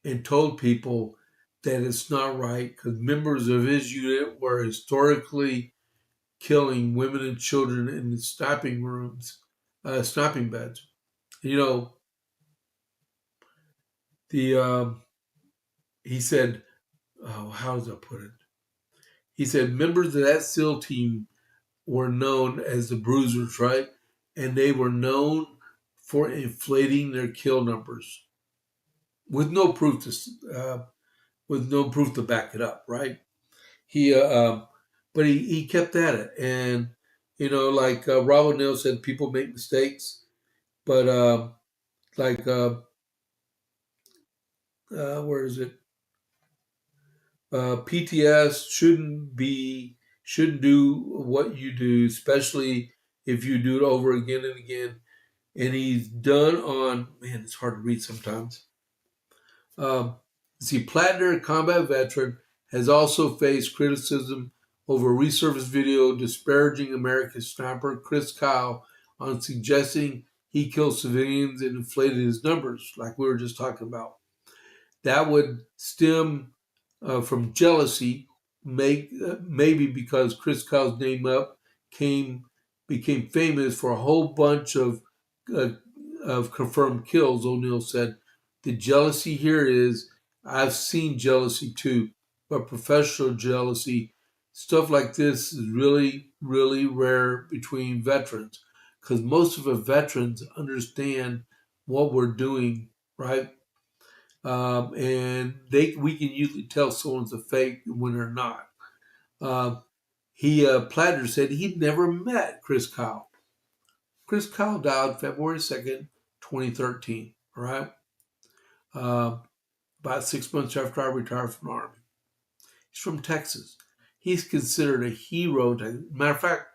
S1: and told people that it's not right because members of his unit were historically killing women and children in the sniping beds. You know, the he said, oh, how does I put it? He said members of that SEAL team were known as the Bruisers, right? And they were known for inflating their kill numbers with no proof to back it up, right? He, but he kept at it, and like Rob O'Neill said, people make mistakes, but like where is it? PTS shouldn't do what you do, especially if you do it over again and again. And he's done on man, it's hard to read sometimes. See, Plattner, a combat veteran, has also faced criticism over a resurfaced video disparaging American sniper Chris Kyle on suggesting he killed civilians and inflated his numbers, like we were just talking about. That would stem from jealousy, maybe because Chris Kyle's name became famous for a whole bunch uh, of confirmed kills. O'Neill said the jealousy here is I've seen jealousy too, but professional jealousy, stuff like this is really, really rare between veterans because most of the veterans understand what we're doing, right? And we can usually tell someone's a fake when they're not. Uh, Platter said he'd never met Chris Kyle. Chris Kyle died February 2nd, 2013, all right? Uh, about 6 months after I retired from the Army. He's from Texas. He's considered a hero. Matter of fact,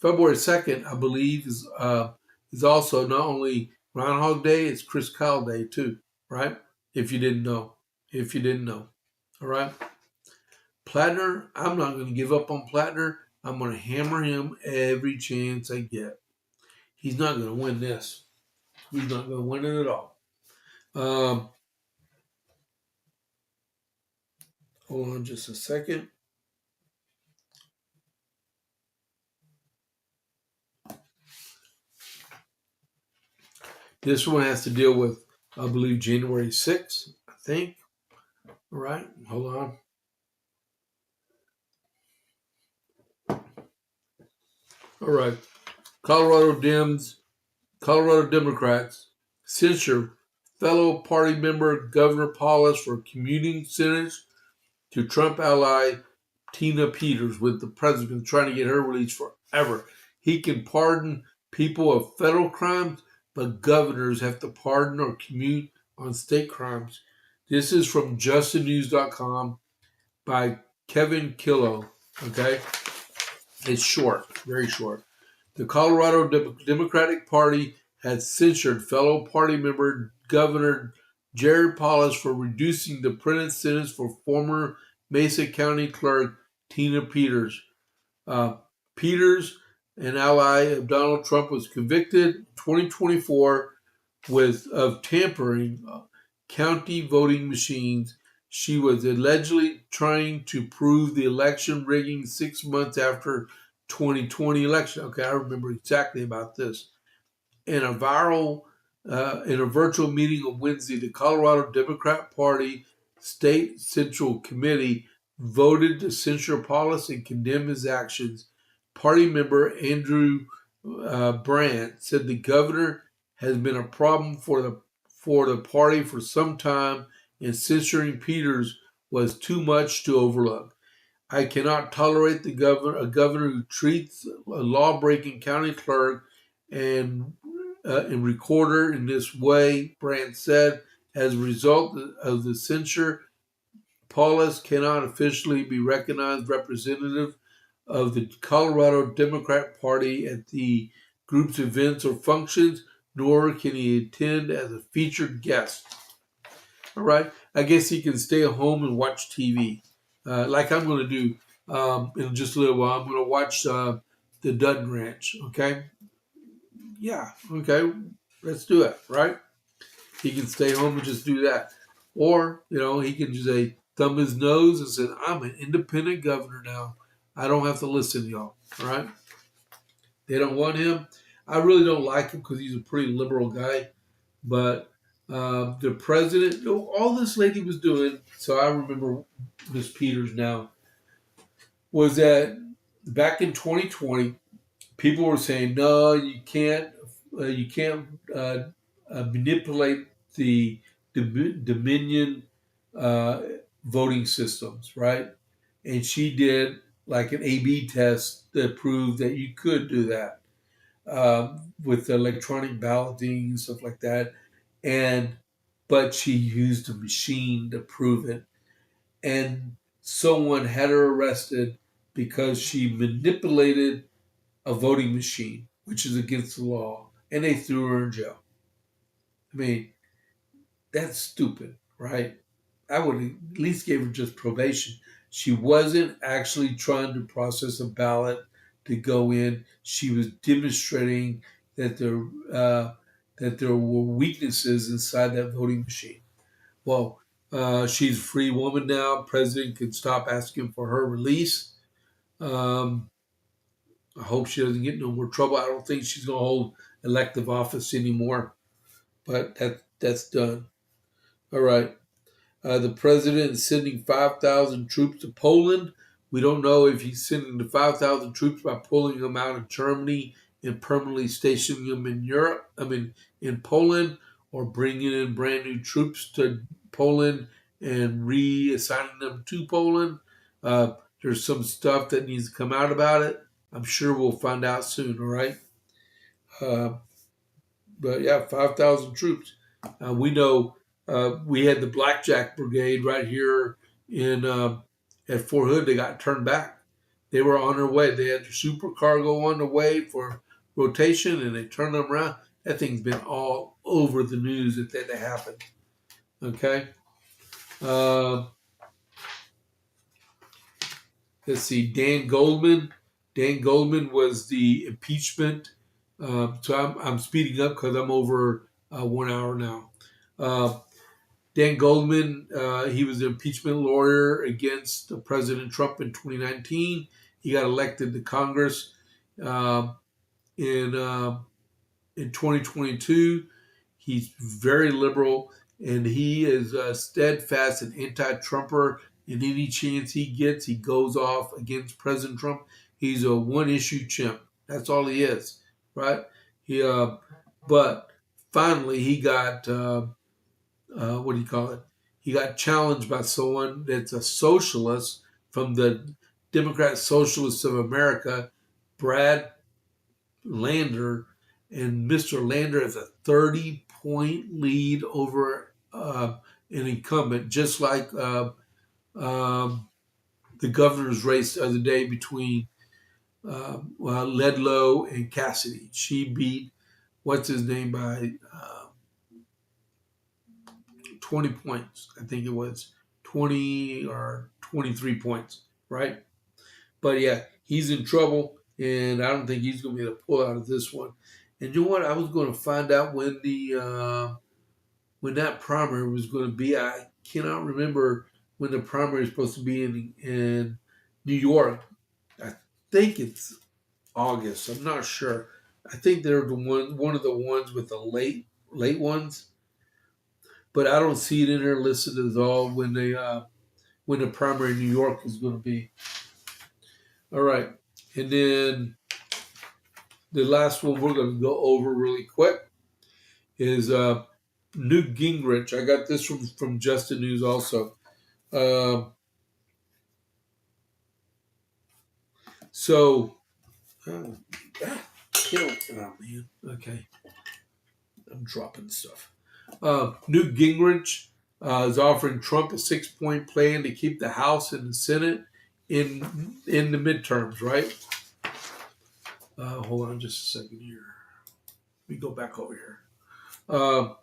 S1: February 2nd, I believe, is also not only Groundhog Day, it's Chris Kyle Day too, right? If you didn't know. If you didn't know. All right? Plattner, I'm not going to give up on Plattner. I'm going to hammer him every chance I get. He's not going to win this. He's not going to win it at all. Um, Hold on just a second. This one has to deal with, I believe, January 6th, I think. All right, hold on. All right. Colorado Democrats censure fellow party member Governor Paulus for commuting senators to Trump ally Tina Peters, with the president trying to get her released forever. He can pardon people of federal crimes, but governors have to pardon or commute on state crimes. This is from justthenews.com by Kevin Killow. Okay? It's short, very short. The Colorado Democratic Party has censured fellow party member Governor Jared Polis for reducing the printed sentence for former Mesa County Clerk Tina Peters. Peters, an ally of Donald Trump, was convicted in 2024 of tampering county voting machines. She was allegedly trying to prove the election rigging 6 months after 2020 election. Okay, I remember exactly about this. In a virtual meeting on Wednesday, the Colorado Democrat Party State Central Committee voted to censure Paulus and condemn his actions. Party member Andrew Brandt said the governor has been a problem for the party for some time, and censoring Peters was too much to overlook. I cannot tolerate a governor who treats a law-breaking county clerk and recorder in this way, Brandt said. As a result of the censure, Paulus cannot officially be recognized representative of the Colorado Democrat Party at the group's events or functions, nor can he attend as a featured guest. All right, I guess he can stay at home and watch TV, like I'm going to do in just a little while. I'm going to watch the Dutton Ranch. Okay, yeah, okay, let's do it. Right, he can stay home and just do that, or he can just say thumb his nose and say, "I'm an independent governor now. I don't have to listen to y'all." All right, they don't want him. I really don't like him because he's a pretty liberal guy, but the president, all this lady was doing, so I remember Miss Peters now, was that back in 2020, people were saying, no, you can't manipulate the Dominion uh, voting systems, right? And she did like an A/B test that proved that you could do that with electronic balloting and stuff like that. But she used a machine to prove it, and someone had her arrested because she manipulated a voting machine, which is against the law, and they threw her in jail. I mean, that's stupid, right? I would at least give her just probation. She wasn't actually trying to process a ballot to go in. She was demonstrating that there were weaknesses inside that voting machine. Well, she's a free woman now. President can stop asking for her release. Um, I hope she doesn't get no more trouble. I don't think she's going to hold elective office anymore. But that's done. All right. The president is sending 5,000 troops to Poland. We don't know if he's sending the 5,000 troops by pulling them out of Germany and permanently stationing them in Europe. In Poland, or bringing in brand new troops to Poland and reassigning them to Poland. Uh, there's some stuff that needs to come out about it. I'm sure we'll find out soon. All right. Uh, but yeah, 5,000 troops. We know we had the Blackjack Brigade right here in at Fort Hood. They got turned back. They were on their way. They had their supercargo on the way for rotation, and they turned them around. That thing's been all over the news that happened. Okay. Uh, let's see. Dan Goldman. Dan Goldman was the impeachment. So I'm speeding up because I'm over 1 hour now. Uh, Dan Goldman, he was an impeachment lawyer against President Trump in 2019. He got elected to Congress uh, in uh, in 2022. He's very liberal, and he is steadfast and anti-Trumper. And any chance he gets, he goes off against President Trump. He's a one-issue chimp. That's all he is, right? He, but finally, he got what do you call it? He got challenged by someone that's a socialist from the Democrat Socialists of America, Brad Lander, and Mr. Lander has a 30-point lead over an incumbent, just like the governor's race the other day between Ledlow and Cassidy. She beat what's his name by 20 points. I think it was 20 or 23 points, right? But yeah, he's in trouble, and I don't think he's going to be able to pull out of this one. And you know what? I was going to find out when that primary was going to be. I cannot remember when the primary is supposed to be in New York. I think it's August. I'm not sure. I think they're one of the ones with the late ones, but I don't see it in there listed at all when the primary in New York is going to be. All right, and then the last one we're going to go over really quick is Newt Gingrich. I got this from Justin News also. So, oh man, okay, I'm dropping stuff. Newt Gingrich is offering Trump a 6-point plan to keep the House and the Senate in the midterms, right? Hold on just a second here. Let me go back over here.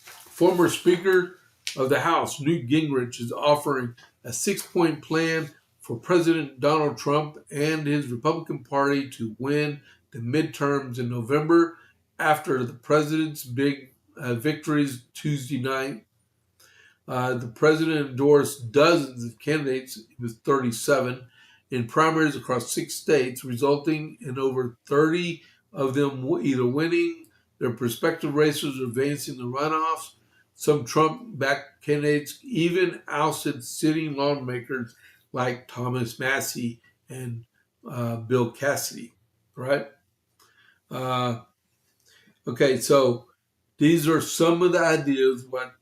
S1: Former Speaker of the House, Newt Gingrich, is offering a 6-point plan for President Donald Trump and his Republican Party to win the midterms in November after the president's big victories Tuesday night. The president endorsed dozens of candidates, it was 37, in primaries across 6 states, resulting in over 30 of them either winning their prospective races or advancing the runoffs. Some Trump-backed candidates even ousted sitting lawmakers like Thomas Massie and Bill Cassidy, right? Okay, so these are some of the ideas what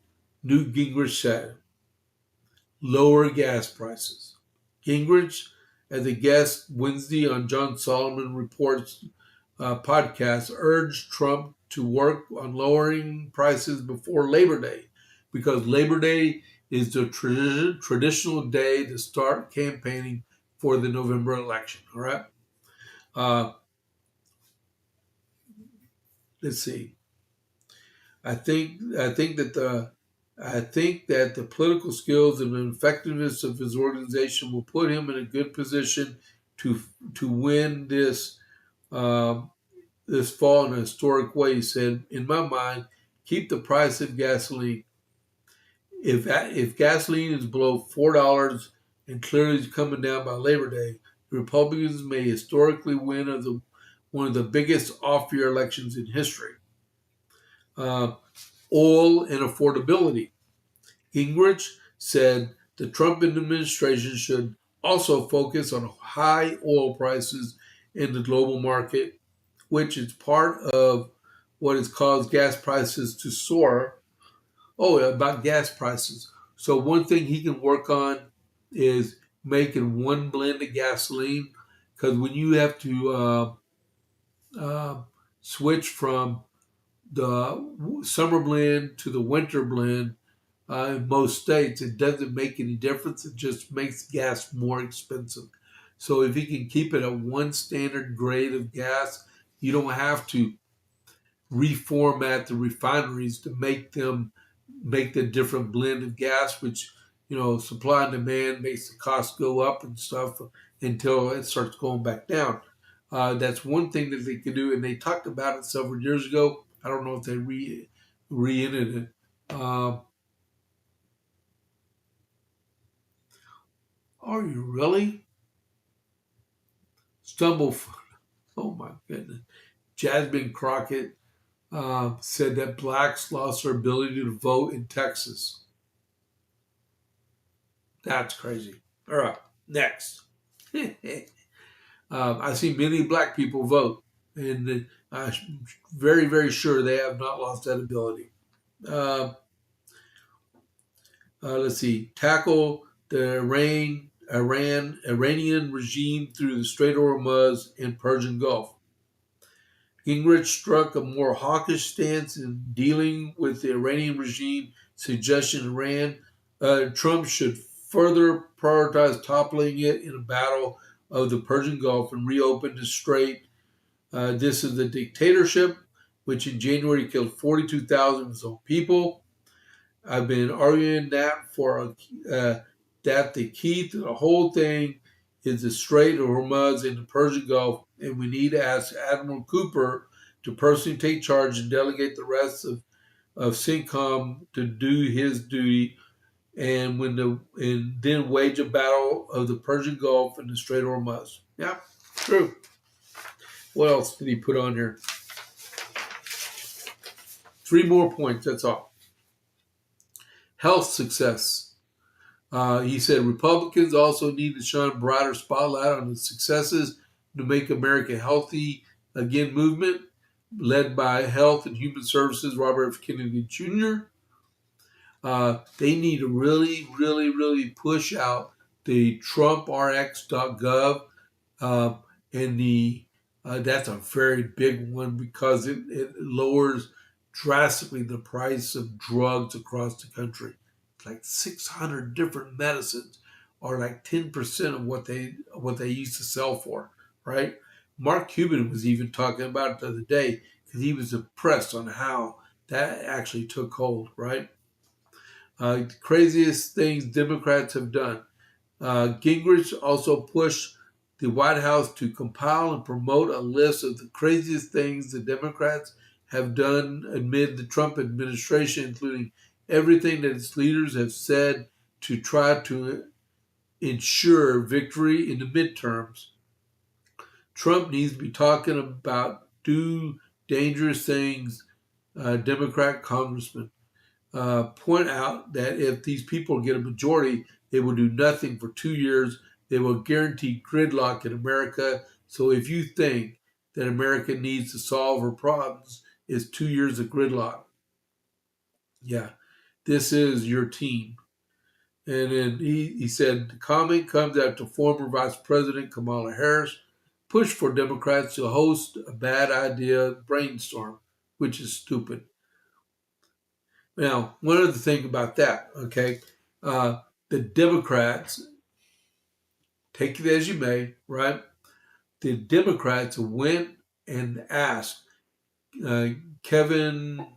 S1: Newt Gingrich said. Lower gas prices. Gingrich, as a guest Wednesday on John Solomon Reports podcast, urged Trump to work on lowering prices before Labor Day, because Labor Day is the traditional day to start campaigning for the November election. All right. Let's see. I think that the political skills and the effectiveness of his organization will put him in a good position to win this this fall in a historic way. He said, "In my mind, keep the price of gasoline. If gasoline is below $4 and clearly is coming down by Labor Day, the Republicans may historically win one of the biggest off-year elections in history." Oil and affordability. Gingrich said the Trump administration should also focus on high oil prices in the global market, which is part of what has caused gas prices to soar. Oh, about gas prices. So one thing he can work on is making one blend of gasoline, because when you have to uh, switch from the summer blend to the winter blend, in most states, it doesn't make any difference. It just makes gas more expensive. So if you can keep it at one standard grade of gas, you don't have to reformat the refineries to make them make the different blend of gas, which, supply and demand makes the cost go up and stuff until it starts going back down. That's one thing that they could do, and they talked about it several years ago. I don't know if they re-ended it. Are you really? Stumble. Oh my goodness. Jasmine Crockett said that blacks lost their ability to vote in Texas. That's crazy. All right, next. I see many black people vote, and I'm very, very sure they have not lost that ability. Uh, let's see. Tackle the Iranian regime through the Strait of Hormuz and Persian Gulf. Gingrich struck a more hawkish stance in dealing with the Iranian regime, suggesting Trump should further prioritize toppling it in a battle of the Persian Gulf and reopen the strait. This is the dictatorship, which in January killed 42,000 of its own people. I've been arguing that the key to the whole thing is the Strait of Hormuz in the Persian Gulf, and we need to ask Admiral Cooper to personally take charge and delegate the rest of CENTCOM to do his duty, and then wage a battle of the Persian Gulf and the Strait of Hormuz. Yeah, true. What else did he put on here? 3 more points. That's all. Health success. He said Republicans also need to shine a brighter spotlight on the successes to make America healthy again movement, led by Health and Human Services Robert F. Kennedy Jr. They need to really, really, really push out the TrumpRx.gov, and that's a very big one because it lowers drastically the price of drugs across the country. Like 600 different medicines are like 10% of what they used to sell for, right? Mark Cuban was even talking about it the other day because he was impressed on how that actually took hold, right? The craziest things Democrats have done. Gingrich also pushed the White House to compile and promote a list of the craziest things the Democrats have done amid the Trump administration, including everything that its leaders have said to try to ensure victory in the midterms. Trump needs to be talking about do dangerous things, Democrat congressman. Point out that if these people get a majority, they will do nothing for 2 years. They will guarantee gridlock in America. So if you think that America needs to solve her problems, it's 2 years of gridlock. Yeah, this is your team. And then he said the comment comes after former Vice President Kamala Harris pushed for Democrats to host a bad idea brainstorm, which is stupid. Now, one other thing about that, okay, the Democrats, take it as you may, right? The Democrats went and asked uh, Kevin,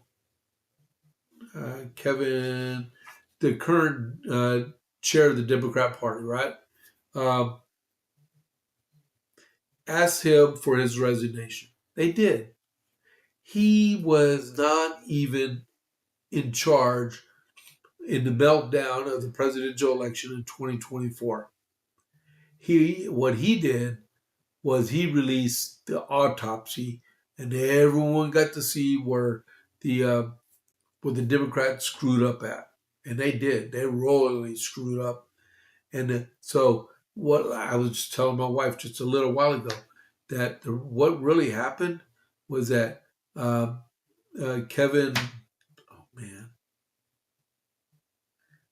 S1: the current chair of the Democrat Party, right? Um, asked him for his resignation. They did. He was not even in charge in the meltdown of the presidential election in 2024. What he did was he released the autopsy, and everyone got to see where the Democrats screwed up at. And they did. They royally screwed up. And so what I was just telling my wife just a little while ago that what really happened was that uh, Kevin, oh man,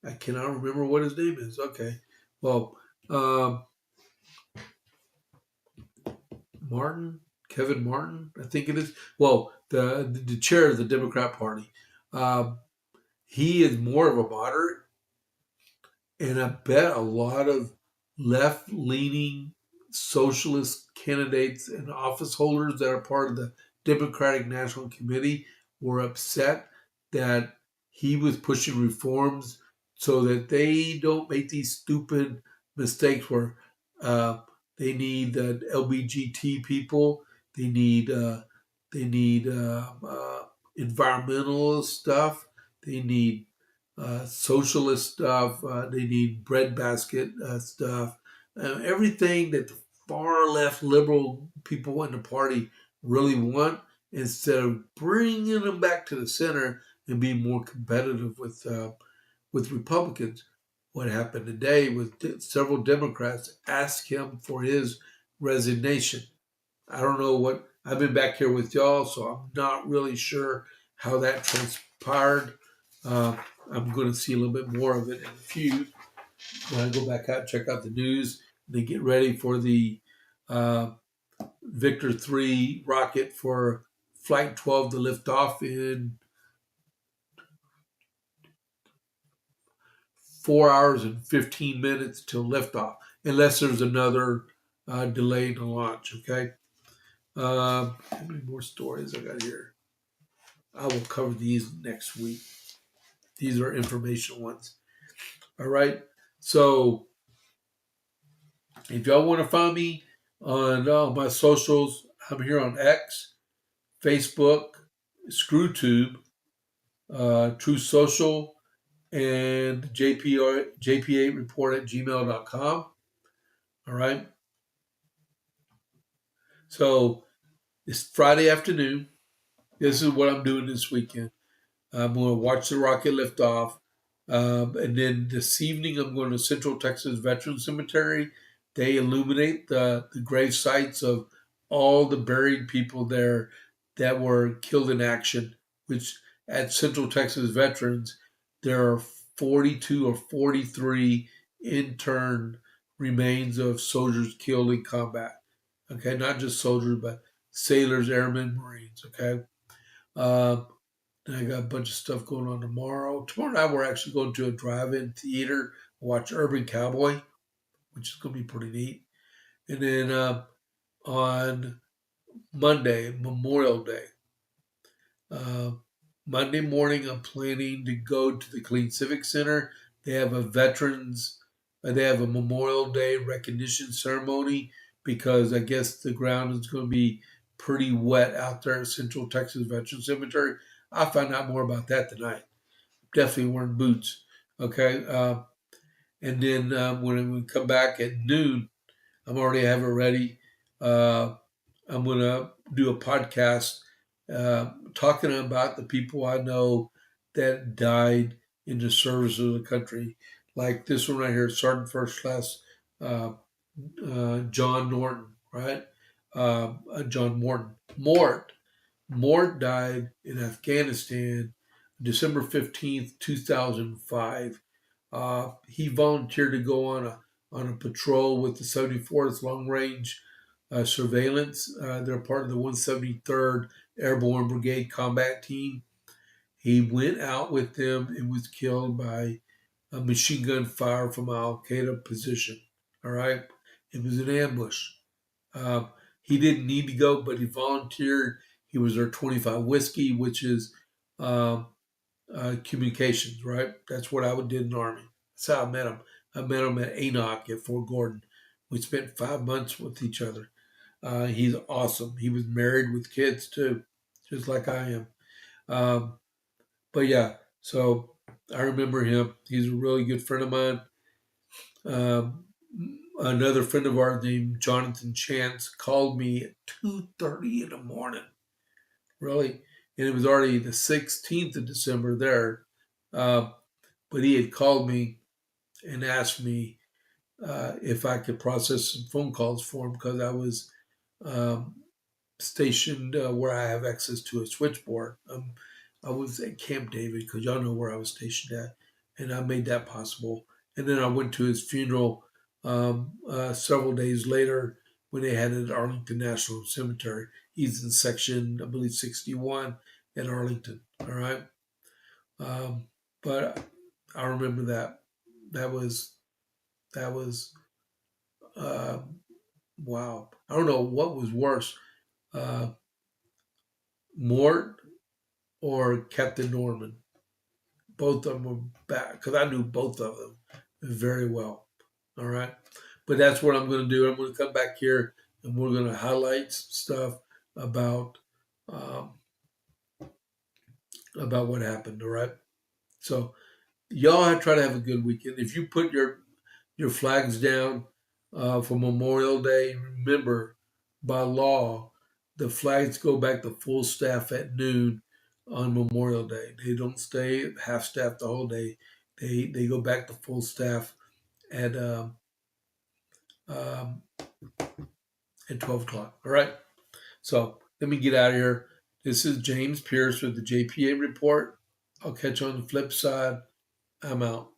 S1: I cannot remember what his name is. Okay, well, um, Martin, Kevin Martin, I think it is. Well, the chair of the Democrat Party, um, he is more of a moderate. And I bet a lot of left leaning socialist candidates and office holders that are part of the Democratic National Committee were upset that he was pushing reforms so that they don't make these stupid mistakes where uh, they need LBGT people, they need environmental stuff, they need socialist stuff. They need breadbasket stuff. Everything that the far left liberal people in the party really want, instead of bringing them back to the center and being more competitive with Republicans. What happened today was several Democrats asked him for his resignation. I don't know what. I've been back here with y'all, so I'm not really sure how that transpired. Uh, I'm going to see a little bit more of it in a few when I go back out and check out the news and then get ready for the uh, Victor 3 rocket for Flight 12 to lift off in 4 hours and 15 minutes till liftoff, unless there's another delay in the launch. Okay. How many more stories I got here? I will cover these next week. These are informational ones. All right. So if y'all want to find me on my socials, I'm here on X, Facebook, ScrewTube, True Social, and JP8 report at gmail.com. All right. So it's Friday afternoon. This is what I'm doing this weekend. I'm going to watch the rocket lift off. And then this evening, I'm going to Central Texas Veterans Cemetery. They illuminate the grave sites of all the buried people there that were killed in action, which at Central Texas Veterans, there are 42 or 43 interned remains of soldiers killed in combat. Okay, not just soldiers, but sailors, airmen, Marines. Okay. Um, and I got a bunch of stuff going on tomorrow. Tomorrow night we're actually going to a drive-in theater, watch Urban Cowboy, which is going to be pretty neat. And then on Monday, Memorial Day, uh, Monday morning, I'm planning to go to the Clean Civic Center. They have they have a Memorial Day recognition ceremony because I guess the ground is going to be pretty wet out there at Central Texas Veterans Cemetery. I'll find out more about that tonight. Definitely wearing boots. Okay. And then when we come back at noon, I'm already have it ready. Uh, I'm going to do a podcast talking about the people I know that died in the service of the country. Like this one right here, Sergeant First Class uh, John Norton, right? John Morton. Mort died in Afghanistan December 15th, 2005. He volunteered to go on a patrol with the 74th Long Range Surveillance. They're part of the 173rd Airborne Brigade Combat Team. He went out with them and was killed by a machine gun fire from an Al Qaeda position. All right, it was an ambush. Uh, he didn't need to go, but he volunteered. He was our 25 whiskey, which is um, communications, right? That's what I did in the Army. That's how I met him. I met him at Enoch at Fort Gordon. We spent 5 months with each other. He's awesome. He was married with kids too, just like I am. Um, but yeah, so I remember him. He's a really good friend of mine. Um, Another friend of ours named Jonathan Chance called me at 2:30 in the morning. Really, and it was already the 16th of December there. Uh, but he had called me and asked me if I could process some phone calls for him because I was um, stationed where I have access to a switchboard. I was at Camp David because y'all know where I was stationed at, and I made that possible. And then I went to his funeral several days later when they had it at Arlington National Cemetery. He's in section, I believe, 61 at Arlington. All right, um, but I remember that. That was that was uh, wow. I don't know what was worse, uh, Mort or Captain Norman. Both of them were back because I knew both of them very well. All right, but that's what I'm going to do. I'm going to come back here and we're going to highlight stuff about um, about what happened. All right, so y'all try to have a good weekend. If you put your flags down for Memorial Day, remember by law the flags go back to full staff at noon on Memorial Day. They don't stay half staff the whole day. They go back to full staff at um, at 12 o'clock. All right. So let me get out of here. This is James Pierce with the JP8 report. I'll catch you on the flip side. I'm out.